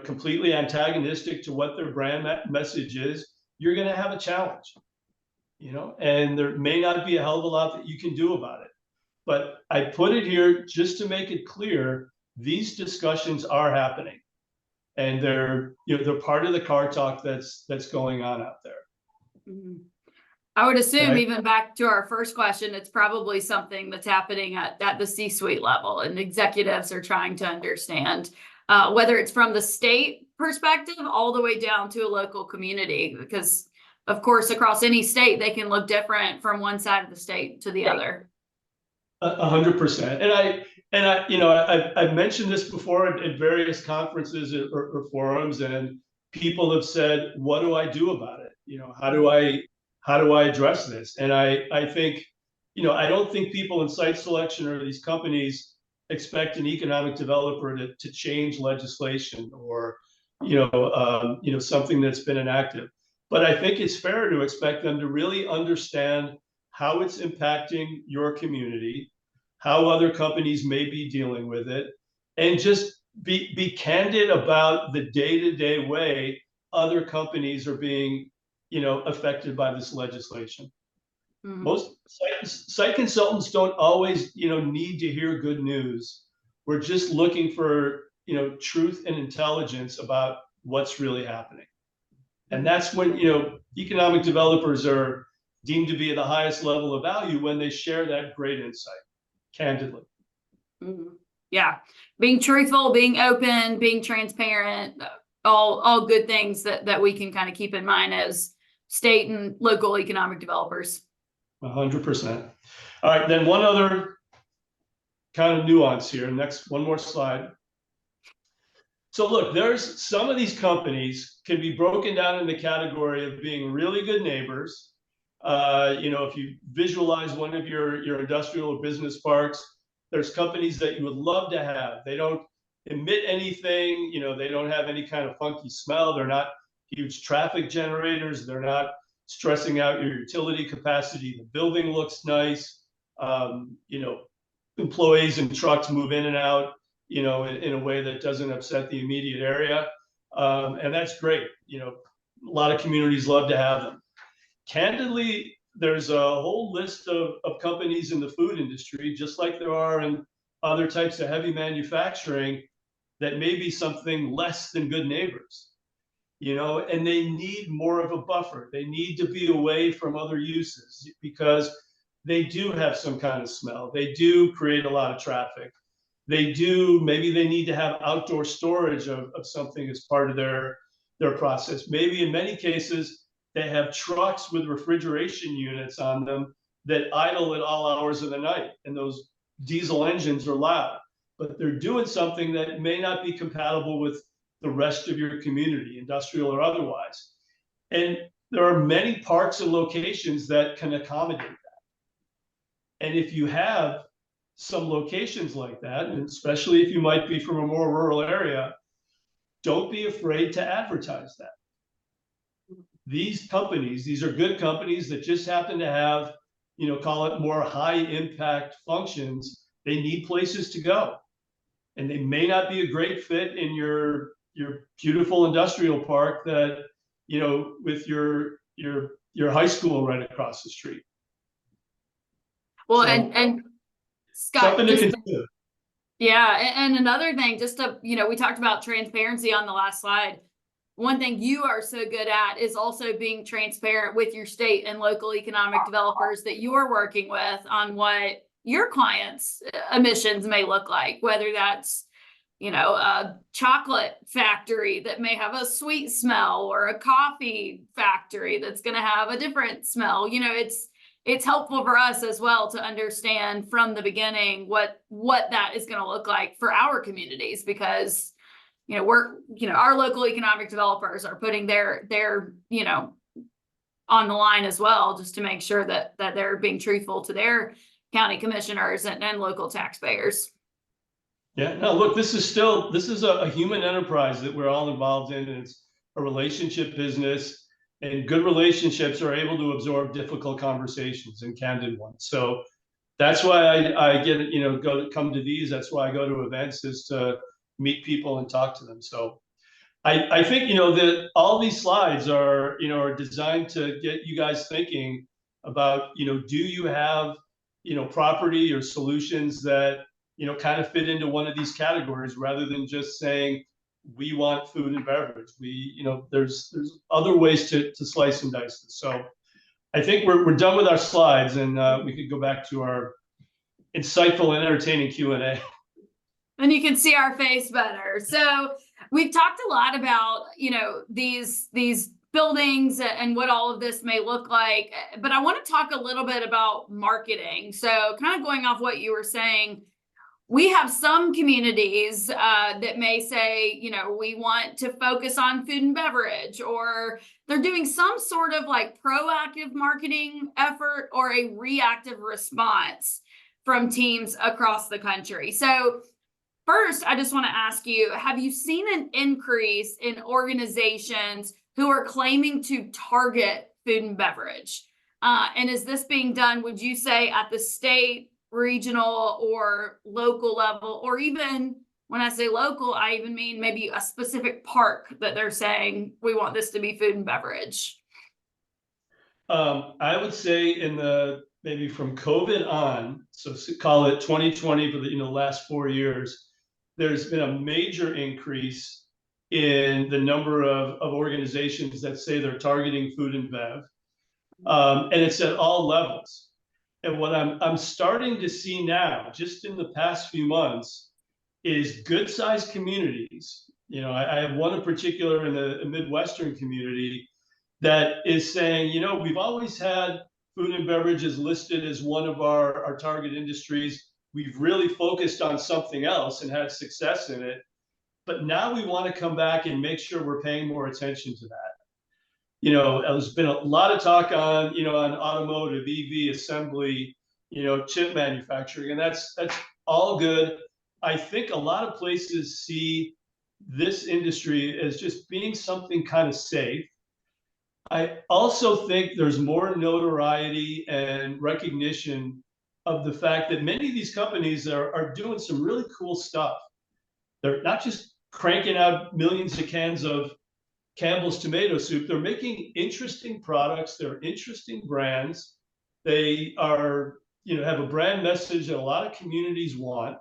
completely antagonistic to what their brand message is, you're going to have a challenge, and there may not be a hell of a lot that you can do about it. But I put it here just to make it clear, these discussions are happening, and they're part of the car talk that's going on out there. Mm-hmm. I would assume, Okay. even back to our first question, it's probably something that's happening at the C-suite level, and executives are trying to understand whether it's from the state perspective all the way down to a local community, because of course, across any state, they can look different from one side of the state to the other. 100%. And I've mentioned this before at various conferences or forums, and people have said, what do I do about it? How do I address this? And I think, I don't think people in site selection or these companies expect an economic developer to change legislation or, something that's been enacted. But I think it's fair to expect them to really understand how it's impacting your community, how other companies may be dealing with it, and just be candid about the day-to-day way other companies are being, affected by this legislation. Mm-hmm. Most site consultants don't always, need to hear good news. We're just looking for, truth and intelligence about what's really happening. And that's when, economic developers are deemed to be at the highest level of value, when they share that great insight candidly. Mm-hmm. Yeah. Being truthful, being open, being transparent, all good things that we can kind of keep in mind as state and local economic developers. 100%. All right, then one other kind of nuance here. One more slide. So look, there's some of these companies can be broken down in the category of being really good neighbors. If you visualize one of your industrial or business parks, there's companies that you would love to have. They don't emit anything, they don't have any kind of funky smell. They're not huge traffic generators. They're not stressing out your utility capacity. The building looks nice. Employees and trucks move in and out, in a way that doesn't upset the immediate area. And that's great. A lot of communities love to have them. Candidly, there's a whole list of companies in the food industry, just like there are in other types of heavy manufacturing, that may be something less than good neighbors. And they need more of a buffer. They need to be away from other uses because they do have some kind of smell. They do create a lot of traffic. Maybe they need to have outdoor storage of something as part of their process. Maybe in many cases, they have trucks with refrigeration units on them that idle at all hours of the night, and those diesel engines are loud, but they're doing something that may not be compatible with the rest of your community, industrial or otherwise. And there are many parks and locations that can accommodate that. And if you have some locations like that, and especially if you might be from a more rural area, don't be afraid to advertise that. These companies, these are good companies that just happen to have, call it more high impact functions. They need places to go. And they may not be a great fit in your beautiful industrial park that, with your high school right across the street. Well, So, and Scott, something to just consider. yeah, and another thing, just to, we talked about transparency on the last slide. One thing you are so good at is also being transparent with your state and local economic developers that you're working with on what your clients' emissions may look like, whether that's, a chocolate factory that may have a sweet smell, or a coffee factory that's going to have a different smell. It's helpful for us as well to understand from the beginning what that is going to look like for our communities, because our local economic developers are putting their on the line as well, just to make sure that they're being truthful to their county commissioners and local taxpayers. Yeah, no, look, this is a human enterprise that we're all involved in, and it's a relationship business, and good relationships are able to absorb difficult conversations and candid ones. So that's why I get, come to these. That's why I go to events, is to meet people and talk to them. So I think, that all these slides are designed to get you guys thinking about, do you have, property or solutions that, kind of fit into one of these categories, rather than just saying, we want food and beverage. There's other ways to slice and dice this. So I think we're done with our slides, and we could go back to our insightful and entertaining Q&A. And you can see our face better. So we've talked a lot about, these buildings and what all of this may look like, but I want to talk a little bit about marketing. So kind of going off what you were saying, we have some communities that may say, we want to focus on food and beverage, or they're doing some sort of like proactive marketing effort or a reactive response from teams across the country. So first, I just want to ask you, have you seen an increase in organizations who are claiming to target food and beverage? And is this being done, would you say, at the state, regional, or local level? Or even when I say local, I even mean maybe a specific park that they're saying, we want this to be food and beverage. I would say maybe from COVID on, so call it 2020, for the last 4 years, there's been a major increase in the number of organizations that say they're targeting food and bev, and it's at all levels. And what I'm starting to see now, just in the past few months, is good-sized communities. I have one in particular in the Midwestern community that is saying, we've always had food and beverages listed as one of our target industries. We've really focused on something else and had success in it, but now we want to come back and make sure we're paying more attention to that. There's been a lot of talk on, on automotive, EV assembly, chip manufacturing, and that's all good. I think a lot of places see this industry as just being something kind of safe. I also think there's more notoriety and recognition of the fact that many of these companies are doing some really cool stuff. They're not just cranking out millions of cans of Campbell's tomato soup. They're making interesting products. They're interesting brands. They are, have a brand message that a lot of communities want.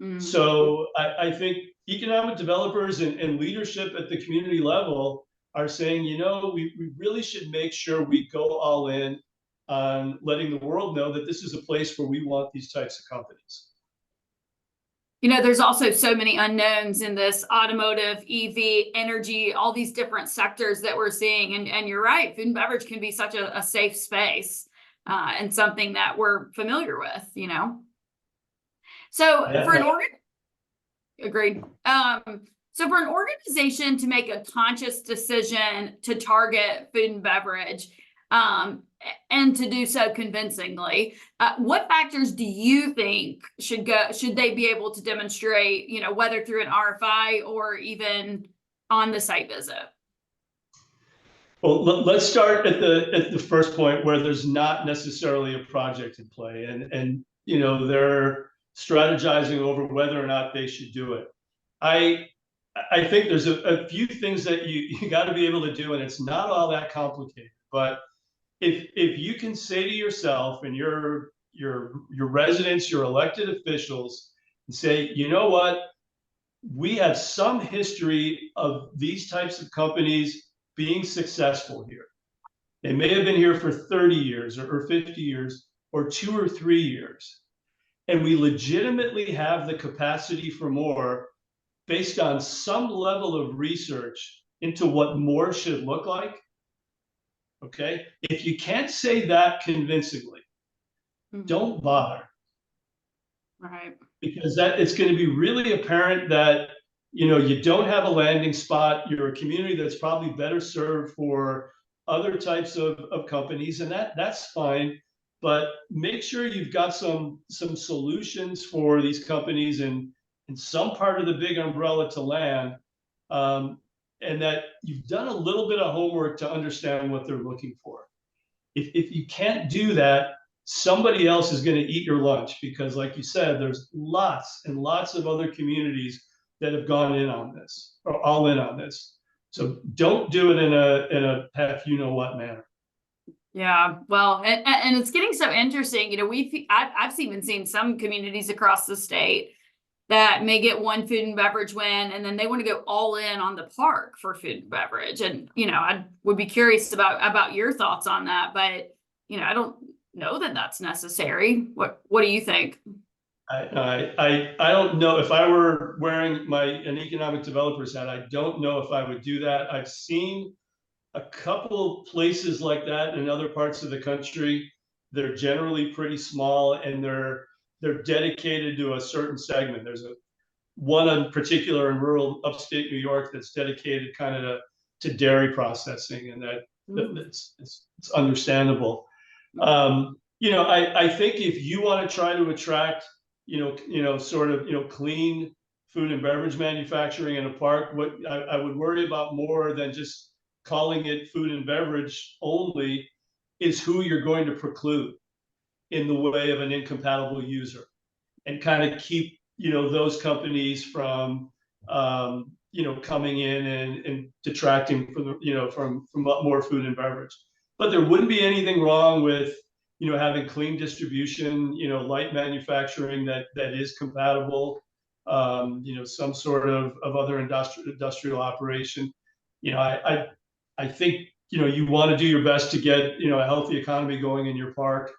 Mm-hmm. So I think economic developers and leadership at the community level are saying, we really should make sure we go all in on letting the world know that this is a place where we want these types of companies. There's also so many unknowns in this automotive, EV, energy, all these different sectors that we're seeing. And you're right, food and beverage can be such a safe space and something that we're familiar with, So yeah. For an agreed. So for an organization to make a conscious decision to target food and beverage, and to do so convincingly. What factors do you think should they be able to demonstrate, whether through an RFI or even on the site visit? Well, let's start at the first point where there's not necessarily a project in play, and they're strategizing over whether or not they should do it. I think there's a few things that you got to be able to do, and it's not all that complicated. But if you can say to yourself and your residents, your elected officials, and say, you know what, we have some history of these types of companies being successful here. They may have been here for 30 years or 50 years or 2 or 3 years. And we legitimately have the capacity for more based on some level of research into what more should look like. Okay. If you can't say that convincingly, don't bother. Right. Because it's going to be really apparent that you don't have a landing spot. You're a community that's probably better served for other types of companies, and that's fine. But make sure you've got some solutions for these companies in some part of the big umbrella to land, and that you've done a little bit of homework to understand what they're looking for. If you can't do that, somebody else is going to eat your lunch, because like you said, there's lots and lots of other communities that have gone in on this, or all in on this. So don't do it in a half what manner. Yeah, well, and it's getting so interesting. I've even seen some communities across the state that may get one food and beverage win, and then they want to go all in on the park for food and beverage. And I would be curious about your thoughts on that, but I don't know that that's necessary. What do you think? I don't know. If I were wearing an economic developer's hat, I don't know if I would do that. I've seen a couple places like that in other parts of the country. They're generally pretty small, and they're dedicated to a certain segment. There's one in particular in rural upstate New York that's dedicated kind of to dairy processing, and it's understandable. I think if you want to try to attract, clean food and beverage manufacturing in a park, what I would worry about more than just calling it food and beverage only is who you're going to preclude in the way of an incompatible user, and kind of keep, those companies from, coming in and detracting from more food and beverage. But there wouldn't be anything wrong with, having clean distribution, light manufacturing that is compatible, some sort of other industrial operation. I think, you want to do your best to get, a healthy economy going in your park.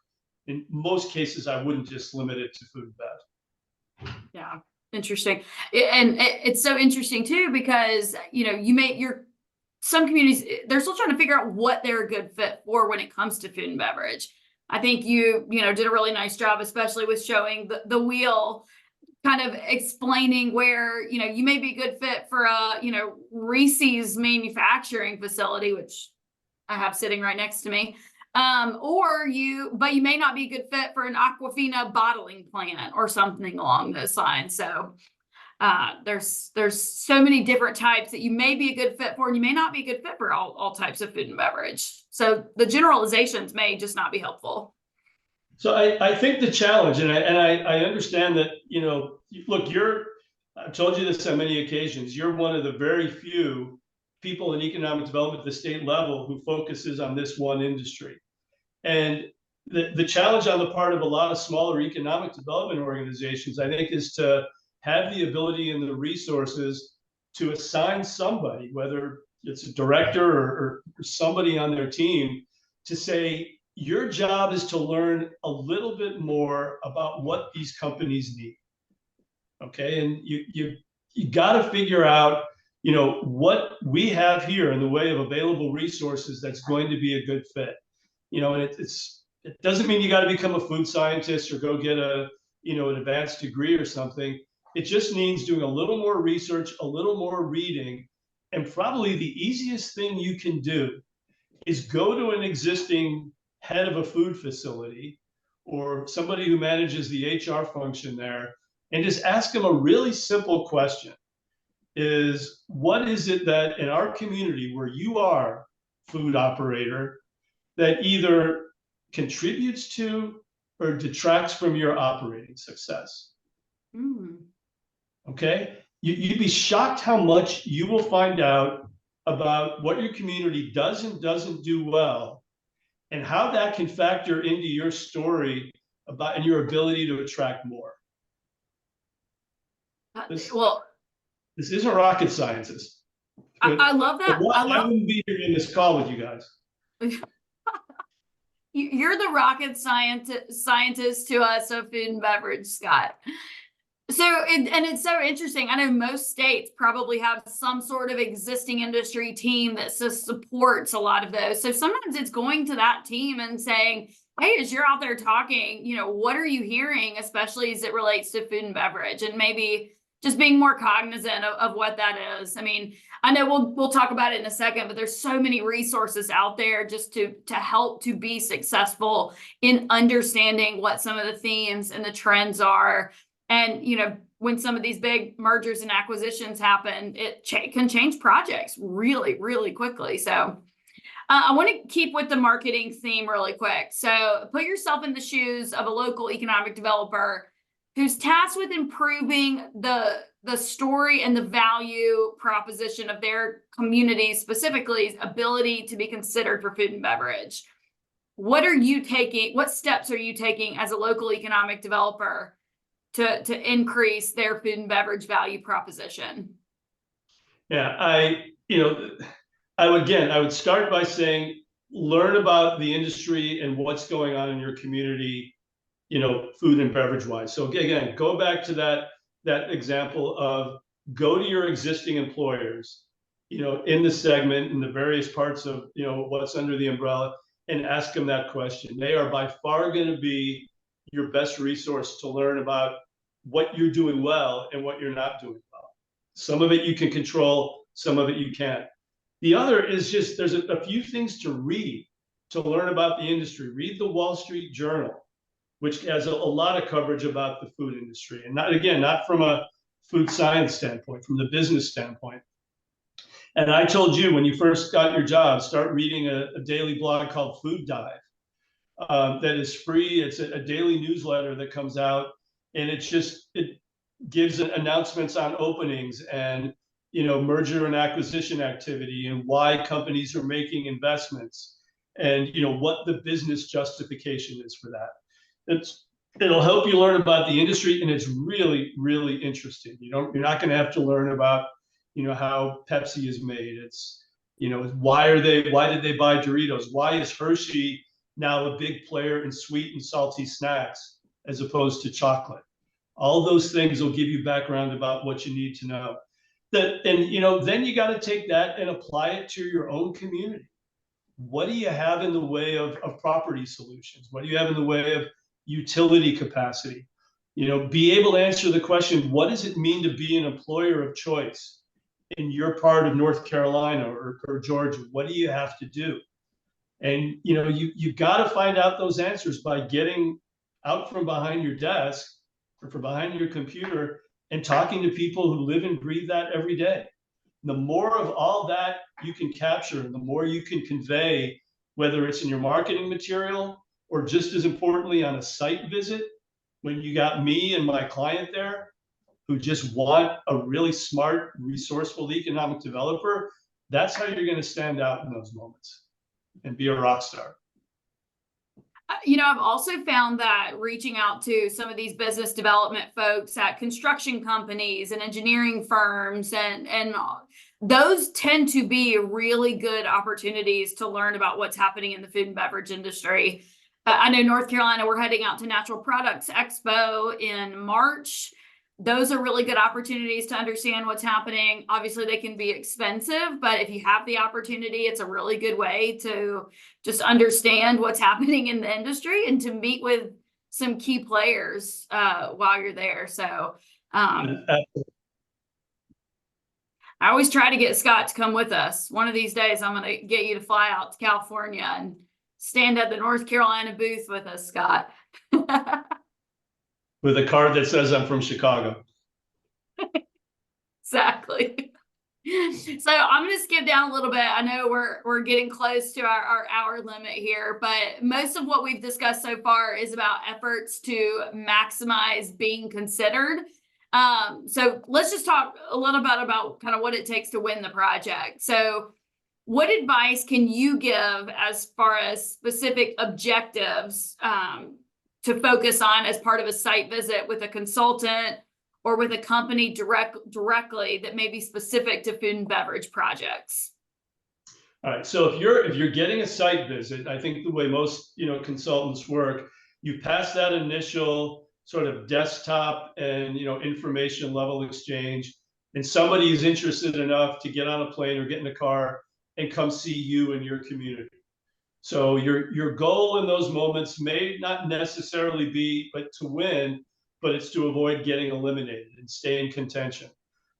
In most cases, I wouldn't just limit it to food and bev. Yeah, interesting. And it's so interesting too, because, some communities, they're still trying to figure out what they're a good fit for when it comes to food and beverage. I think you did a really nice job, especially with showing the wheel, kind of explaining where, you may be a good fit for a, Reese's manufacturing facility, which I have sitting right next to me. But you may not be a good fit for an Aquafina bottling plant or something along those lines. So there's so many different types that you may be a good fit for, and you may not be a good fit for all types of food and beverage. So the generalizations may just not be helpful. So I think the challenge, and I understand that, look, I've told you this on many occasions, you're one of the very few people in economic development at the state level who focuses on this one industry. And the challenge on the part of a lot of smaller economic development organizations, I think, is to have the ability and the resources to assign somebody, whether it's a director or somebody on their team, to say, your job is to learn a little bit more about what these companies need. Okay, and you got to figure out, what we have here in the way of available resources that's going to be a good fit. And it doesn't mean you got to become a food scientist or go get an advanced degree or something. It just means doing a little more research, a little more reading, and probably the easiest thing you can do is go to an existing head of a food facility or somebody who manages the HR function there, and just ask them a really simple question. Is what is it that in our community where you are food operator that either contributes to or detracts from your operating success? Okay, you'd be shocked how much you will find out about what your community does and doesn't do well, and how that can factor into your story about and your ability to attract more. This isn't rocket sciences. I love that. I wouldn't be here in this call with you guys. You're the rocket scientist to us of food and beverage, Scott. So, and it's so interesting. I know most states probably have some sort of existing industry team that supports a lot of those. So sometimes it's going to that team and saying, hey, as you're out there talking, you know, what are you hearing, especially as it relates to food and beverage, and maybe just being more cognizant of what that is. I mean, I know we'll talk about it in a second, but there's so many resources out there just to help to be successful in understanding what some of the themes and the trends are. And, you know, when some of these big mergers and acquisitions happen, it can change projects really, really quickly. So I want to keep with the marketing theme really quick. So put yourself in the shoes of a local economic developer who's tasked with improving the story and the value proposition of their community, specifically ability to be considered for food and beverage. What steps are you taking as a local economic developer to increase their food and beverage value proposition? Yeah, I would start by saying, learn about the industry and what's going on in your community, you know, food and beverage wise. So again, go back to that example of go to your existing employers, you know, in the segment, in the various parts of, you know, what's under the umbrella, and ask them that question. They are by far going to be your best resource to learn about what you're doing well and what you're not doing well. Some of it you can control, some of it you can't. The other is just, there's a few things to read to learn about the industry. Read the Wall Street Journal, which has a lot of coverage about the food industry. And not from a food science standpoint, from the business standpoint. And I told you when you first got your job, start reading a daily blog called Food Dive that is free. It's a daily newsletter that comes out, and it gives announcements on openings and, you know, merger and acquisition activity and why companies are making investments and, you know, what the business justification is for that. It'll help you learn about the industry, and it's really, really interesting. You're not going to have to learn about, you know, how Pepsi is made. It's, you know, why did they buy Doritos? Why is Hershey now a big player in sweet and salty snacks as opposed to chocolate? All those things will give you background about what you need to know. And you know, then you got to take that and apply it to your own community. What do you have in the way of property solutions? What do you have in the way of utility capacity? You know, be able to answer the question, what does it mean to be an employer of choice in your part of North Carolina or Georgia? What do you have to do? And, you know, you've got to find out those answers by getting out from behind your desk or from behind your computer and talking to people who live and breathe that every day. The more of all that you can capture, the more you can convey, whether it's in your marketing material or just as importantly on a site visit, when you got me and my client there who just want a really smart, resourceful economic developer, that's how you're going to stand out in those moments and be a rock star. You know, I've also found that reaching out to some of these business development folks at construction companies and engineering firms and those tend to be really good opportunities to learn about what's happening in the food and beverage industry. I know North Carolina, we're heading out to Natural Products Expo in March. Those are really good opportunities to understand what's happening. Obviously, they can be expensive, but if you have the opportunity, it's a really good way to just understand what's happening in the industry and to meet with some key players while you're there. So I always try to get Scott to come with us. One of these days, I'm going to get you to fly out to California and stand at the North Carolina booth with us, Scott. With a card that says I'm from Chicago. Exactly. So I'm going to skip down a little bit. I know we're getting close to our hour limit here, but most of what we've discussed so far is about efforts to maximize being considered. So let's just talk a little bit about kind of what it takes to win the project. So what advice can you give as far as specific objectives to focus on as part of a site visit with a consultant or with a company directly that may be specific to food and beverage projects? All right. So if you're getting a site visit, I think the way most consultants work, you pass that initial sort of desktop and information level exchange, and somebody is interested enough to get on a plane or get in a car and come see you in your community. So your goal in those moments may not necessarily be but to win, but it's to avoid getting eliminated and stay in contention.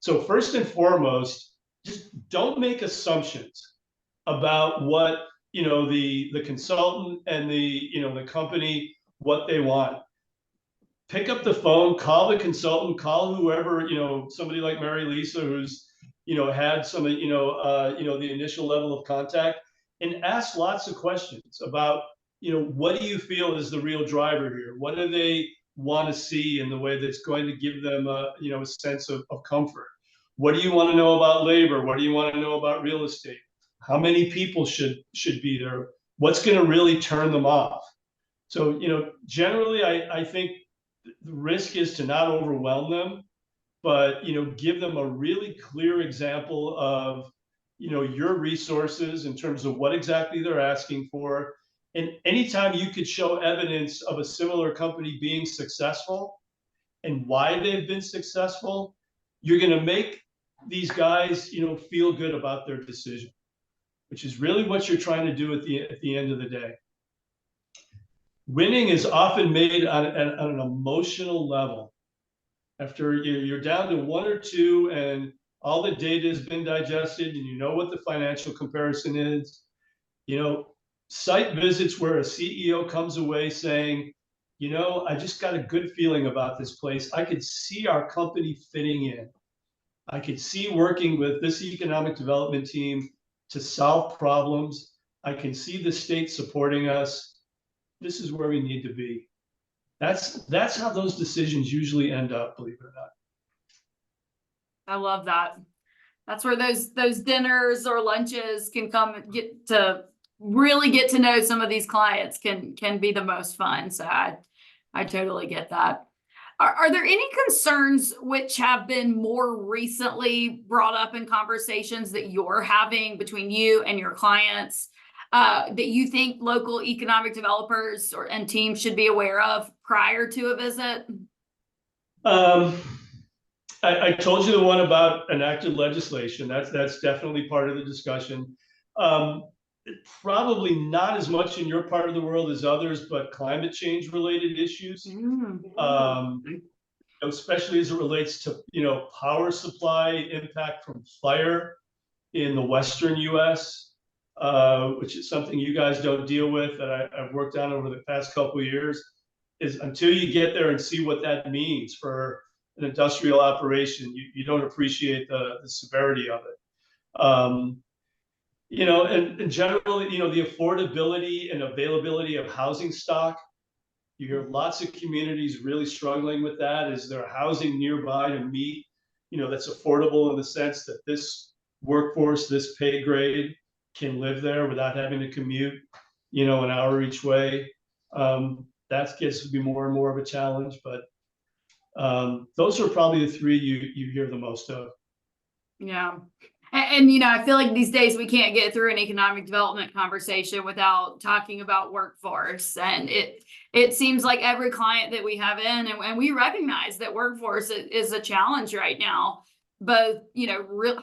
So first and foremost, just don't make assumptions about what the consultant and the company, what they want. Pick up the phone, call the consultant, call whoever, somebody like Mary Lisa, who's had some the initial level of contact, and ask lots of questions about what do you feel is the real driver here? What do they want to see in the way that's going to give them a sense of comfort? What do you want to know about labor? What do you want to know about real estate? How many people should be there? What's going to really turn them off? So generally I think the risk is to not overwhelm them, but give them a really clear example of your resources in terms of what exactly they're asking for. And anytime you could show evidence of a similar company being successful and why they've been successful, you're going to make these guys feel good about their decision, which is really what you're trying to do at the end of the day. Winning is often made on an emotional level. After you're down to one or two and all the data has been digested and you know what the financial comparison is, site visits where a CEO comes away saying, I just got a good feeling about this place. I could see our company fitting in. I could see working with this economic development team to solve problems. I can see the state supporting us. This is where we need to be. That's how those decisions usually end up, believe it or not. I love that. That's where those dinners or lunches can come and get to really get to know some of these clients can be the most fun. So I totally get that. Are there any concerns which have been more recently brought up in conversations that you're having between you and your clients that you think local economic developers and teams should be aware of prior to a visit? I told you the one about enacted legislation. That's definitely part of the discussion. Probably not as much in your part of the world as others, but climate change related issues, especially as it relates to power supply impact from fire in the Western U.S., which is something you guys don't deal with that I've worked on over the past couple of years. Is until you get there and see what that means for an industrial operation, you don't appreciate the severity of it. And generally, the affordability and availability of housing stock, you hear lots of communities really struggling with that. Is there housing nearby to meet, that's affordable in the sense that this workforce, this pay grade can live there without having to commute, an hour each way? That gets to be more and more of a challenge, but those are probably the three you hear the most of. Yeah. And I feel like these days we can't get through an economic development conversation without talking about workforce. And it seems like every client that we have in, and we recognize that workforce is a challenge right now, both,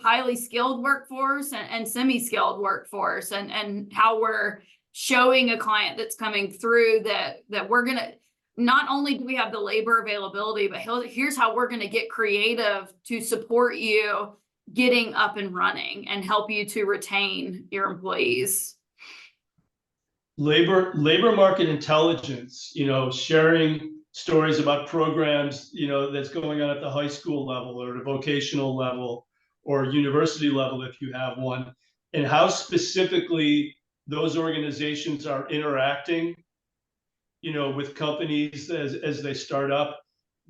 highly skilled workforce and semi-skilled workforce, and how we're showing a client that's coming through that we're going to, not only do we have the labor availability, but here's how we're going to get creative to support you getting up and running and help you to retain your employees. Labor market intelligence, sharing stories about programs, that's going on at the high school level or the vocational level or university level if you have one, and how specifically those organizations are interacting, with companies as they start up.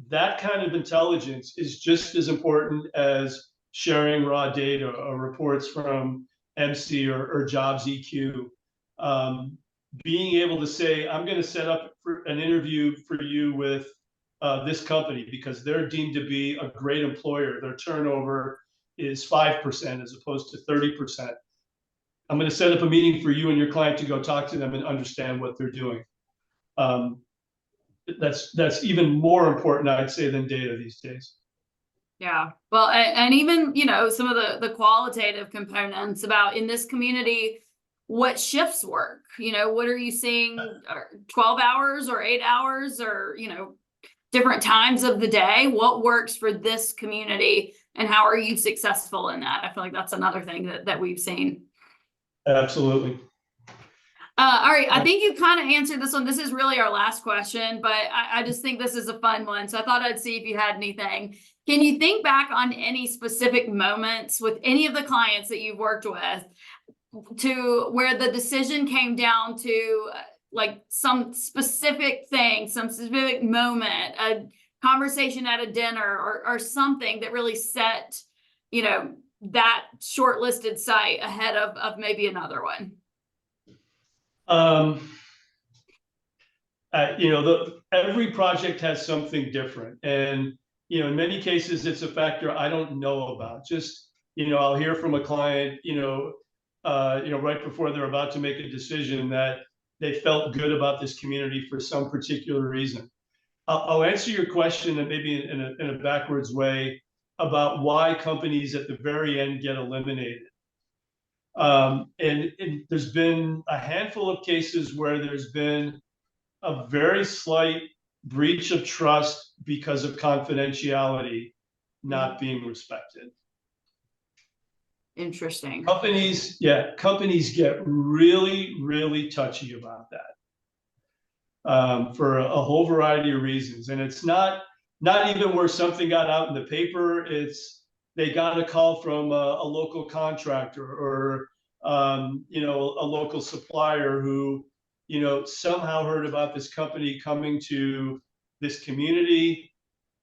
That kind of intelligence is just as important as sharing raw data or reports from MC or Jobs EQ. Being able to say, I'm going to set up an interview for you with this company because they're deemed to be a great employer. Their turnover is 5% as opposed to 30%. I'm going to set up a meeting for you and your client to go talk to them and understand what they're doing. That's even more important, I'd say, than data these days. Yeah. Well, and even, some of the qualitative components about in this community, what shifts work, what are you seeing, 12 hours or 8 hours or, different times of the day, what works for this community and how are you successful in that? I feel like that's another thing that we've seen. Absolutely. All right. I think you kind of answered this one. This is really our last question, but I just think this is a fun one. So I thought I'd see if you had anything. Can you think back on any specific moments with any of the clients that you've worked with to where the decision came down to like some specific thing, some specific moment, a conversation at a dinner or something that really set, that shortlisted site ahead of maybe another one? Every project has something different, and in many cases it's a factor I don't know about. Just I'll hear from a client, right before they're about to make a decision that they felt good about this community for some particular reason. I'll answer your question and maybe in a backwards way about why companies at the very end get eliminated. And there's been a handful of cases where there's been a very slight breach of trust because of confidentiality not being respected. Interesting. Companies get really, really touchy about that for a whole variety of reasons. And it's not even where something got out in the paper. It's they got a call from a local contractor or a local supplier who somehow heard about this company coming to this community.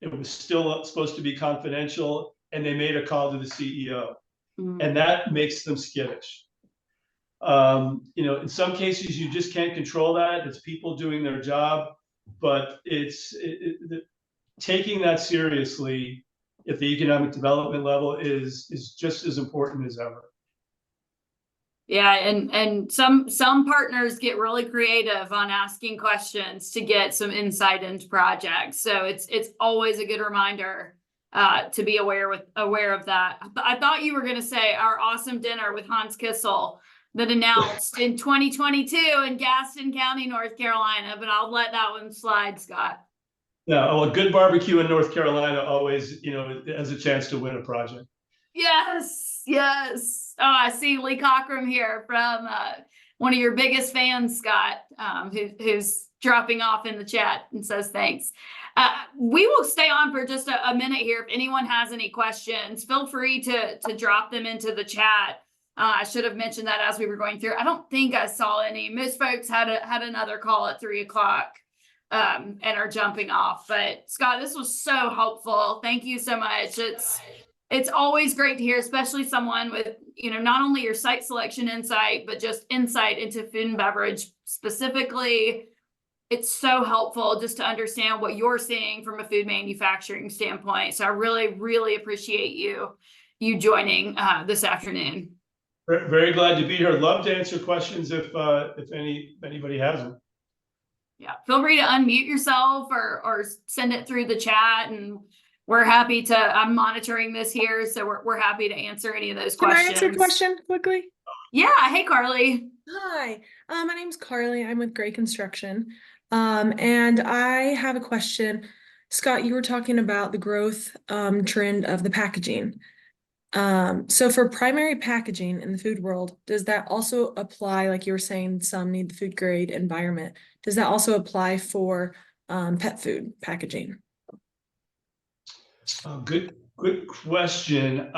It was still supposed to be confidential, and they made a call to the CEO, and that makes them skittish. In some cases, you just can't control that. It's people doing their job, but it's taking that seriously at the economic development level is just as important as ever. Yeah, and some partners get really creative on asking questions to get some insight into projects. So it's always a good reminder to be aware of that. I thought you were going to say our awesome dinner with Hans Kissel that announced in 2022 in Gaston County, North Carolina, but I'll let that one slide, Scott. Yeah, well, a good barbecue in North Carolina always, has a chance to win a project. Yes, yes. Oh, I see Lee Cockram here from one of your biggest fans, Scott, who's dropping off in the chat and says thanks. We will stay on for just a minute here. If anyone has any questions, feel free to drop them into the chat. I should have mentioned that as we were going through. I don't think I saw any. Most folks had another call at 3 o'clock and are jumping off. But Scott, this was so helpful. Thank you so much. It's always great to hear, especially someone with, not only your site selection insight, but just insight into food and beverage specifically. It's so helpful just to understand what you're seeing from a food manufacturing standpoint. So I really, really appreciate you joining this afternoon. Very glad to be here. Love to answer questions if anybody has them. Yeah, feel free to unmute yourself or send it through the chat, and we're happy to. I'm monitoring this here, so we're happy to answer any of those questions. Can I answer a question quickly? Yeah. Hey, Carly. Hi, my name's Carly. I'm with Gray Construction, and I have a question. Scott, you were talking about the growth trend of the packaging. So for primary packaging in the food world, does that also apply, like you were saying, some need the food grade environment? Does that also apply for pet food packaging? Oh, good question.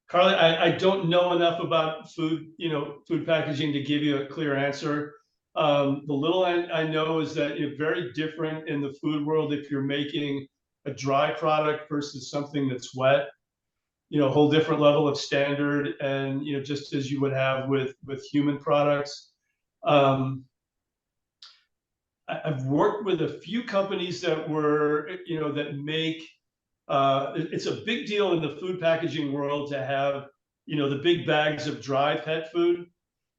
Carly, I don't know enough about food, food packaging to give you a clear answer. The little I know is that it's very different in the food world if you're making a dry product versus something that's wet. A whole different level of standard, and just as you would have with human products. I've worked with a few companies that were, that make. It's a big deal in the food packaging world to have, the big bags of dry pet food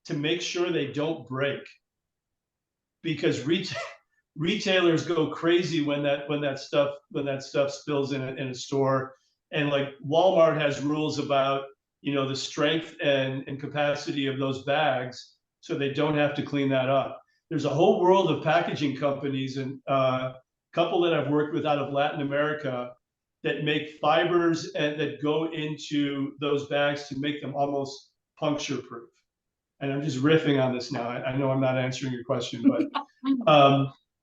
to make sure they don't break, because retailers go crazy when that stuff spills in a store. And like Walmart has rules about the strength and capacity of those bags, so they don't have to clean that up. There's a whole world of packaging companies, and a couple that I've worked with out of Latin America that make fibers and that go into those bags to make them almost puncture proof. And I'm just riffing on this now. I know I'm not answering your question, but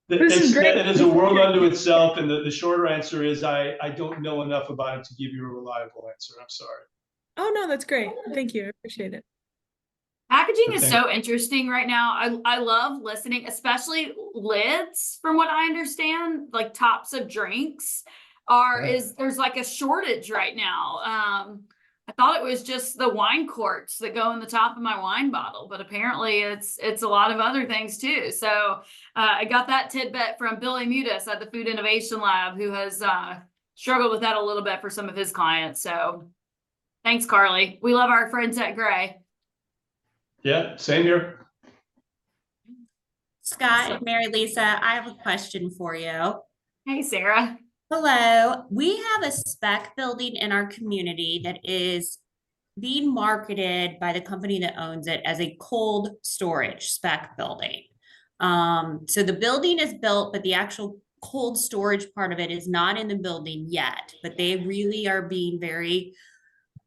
This is great. it is a world unto itself. And the shorter answer is I don't know enough about it to give you a reliable answer. I'm sorry. Oh, no, that's great. Thank you. I appreciate it. Packaging is so interesting right now. I love listening, especially lids, from what I understand, like tops of drinks there's like a shortage right now. I thought it was just the wine corks that go in the top of my wine bottle, but apparently it's a lot of other things too. So I got that tidbit from Billy Mutis at the Food Innovation Lab, who has struggled with that a little bit for some of his clients. So thanks, Carly. We love our friends at Gray. Yeah, same here. Scott and Mary Lisa, I have a question for you. Hey, Sarah. Hello. We have a spec building in our community that is being marketed by the company that owns it as a cold storage spec building. So the building is built, but the actual cold storage part of it is not in the building yet. But they really are being very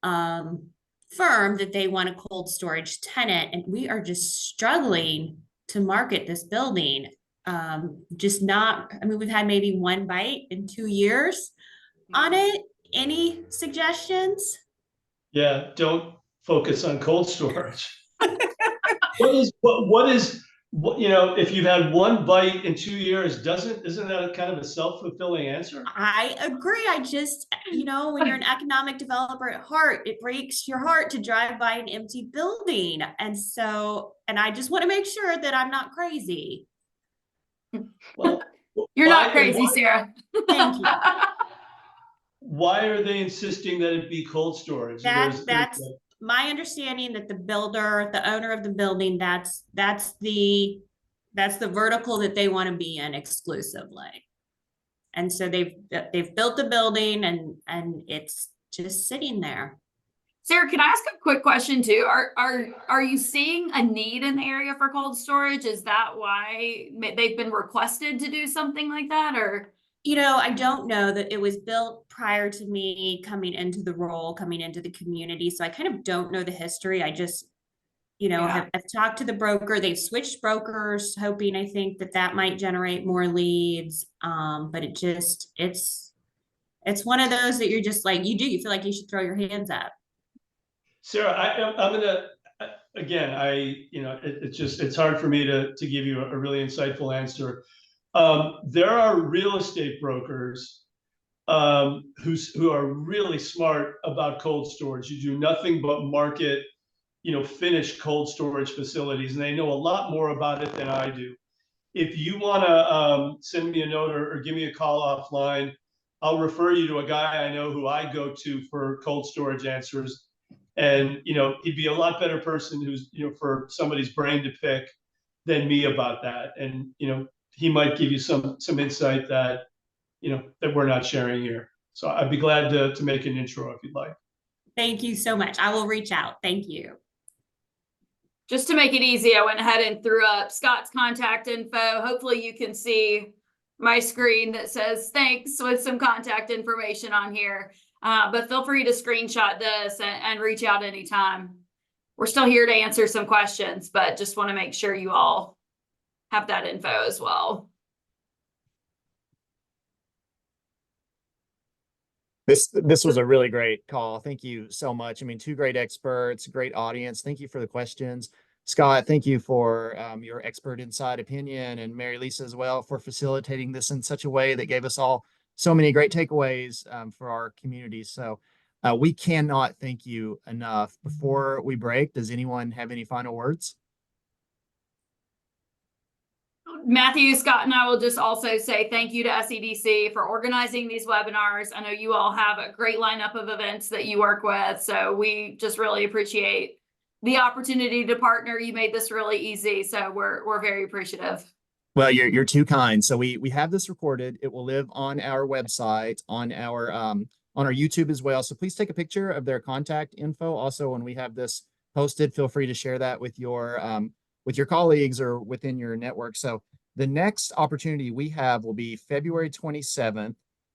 firm that they want a cold storage tenant, and we are just struggling to market this building. We've had maybe one bite in 2 years on it. Any suggestions? Yeah, don't focus on cold storage. If you've had one bite in 2 years, isn't that kind of a self-fulfilling answer? I agree. I just, when you're an economic developer at heart, it breaks your heart to drive by an empty building. And I just want to make sure that I'm not crazy. Well, You're not crazy, Sarah. Thank you. Why are they insisting that it be cold storage? That's my understanding, that the owner of the building, that's the vertical that they want to be in exclusively. And so they've built the building and it's just sitting there. Sarah, can I ask a quick question too? Are you seeing a need in the area for cold storage? Is that why they've been requested to do something like that, or? I don't know. That it was built prior to me coming into the role, coming into the community. So I kind of don't know the history. I just, I've talked to the broker. They've switched brokers, hoping, I think, that might generate more leads. But it's one of those that you're just like, you feel like you should throw your hands up. Sarah, I'm gonna, again, it's hard for me to give you a really insightful answer. There are real estate brokers who are really smart about cold storage. You do nothing but market, finished cold storage facilities, and they know a lot more about it than I do. If you want to send me a note or give me a call offline, I'll refer you to a guy I know who I go to for cold storage answers. And, he'd be a lot better person who's, for somebody's brain to pick than me about that. And, he might give you some insight that, that we're not sharing here. So I'd be glad to make an intro if you'd like. Thank you so much. I will reach out. Thank you. Just to make it easy, I went ahead and threw up Scott's contact info. Hopefully you can see my screen that says thanks with some contact information on here. But feel free to screenshot this and reach out anytime. We're still here to answer some questions, but just want to make sure you all have that info as well. This was a really great call. Thank you so much. I mean, two great experts, great audience. Thank you for the questions. Scott, thank you for your expert inside opinion, and Mary Lisa as well for facilitating this in such a way that gave us all so many great takeaways for our community. So we cannot thank you enough. Before we break, does anyone have any final words? Matthew, Scott, and I will just also say thank you to SEDC for organizing these webinars. I know you all have a great lineup of events that you work with, so we just really appreciate the opportunity to partner. You made this really easy, so we're very appreciative. Well, you're too kind. So we have this recorded. It will live on our website, on our YouTube as well. So please take a picture of their contact info. Also, when we have this posted, feel free to share that with your colleagues or within your network. So the next opportunity we have will be February 27th,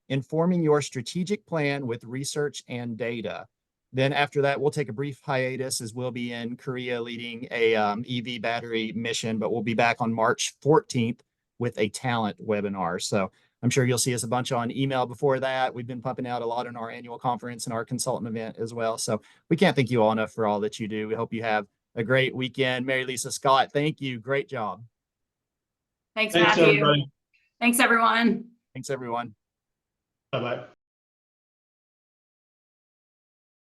informing your strategic plan with research and data. Then after that, we'll take a brief hiatus as we'll be in Korea leading a EV battery mission, but we'll be back on March 14th with a talent webinar. So I'm sure you'll see us a bunch on email before that. We've been pumping out a lot in our annual conference and our consultant event as well. So we can't thank you all enough for all that you do. We hope you have a great weekend. Mary Lisa, Scott, thank you. Great job. Thanks, Thanks, Matthew. everybody. Thanks, everyone. Thanks, everyone. Bye-bye.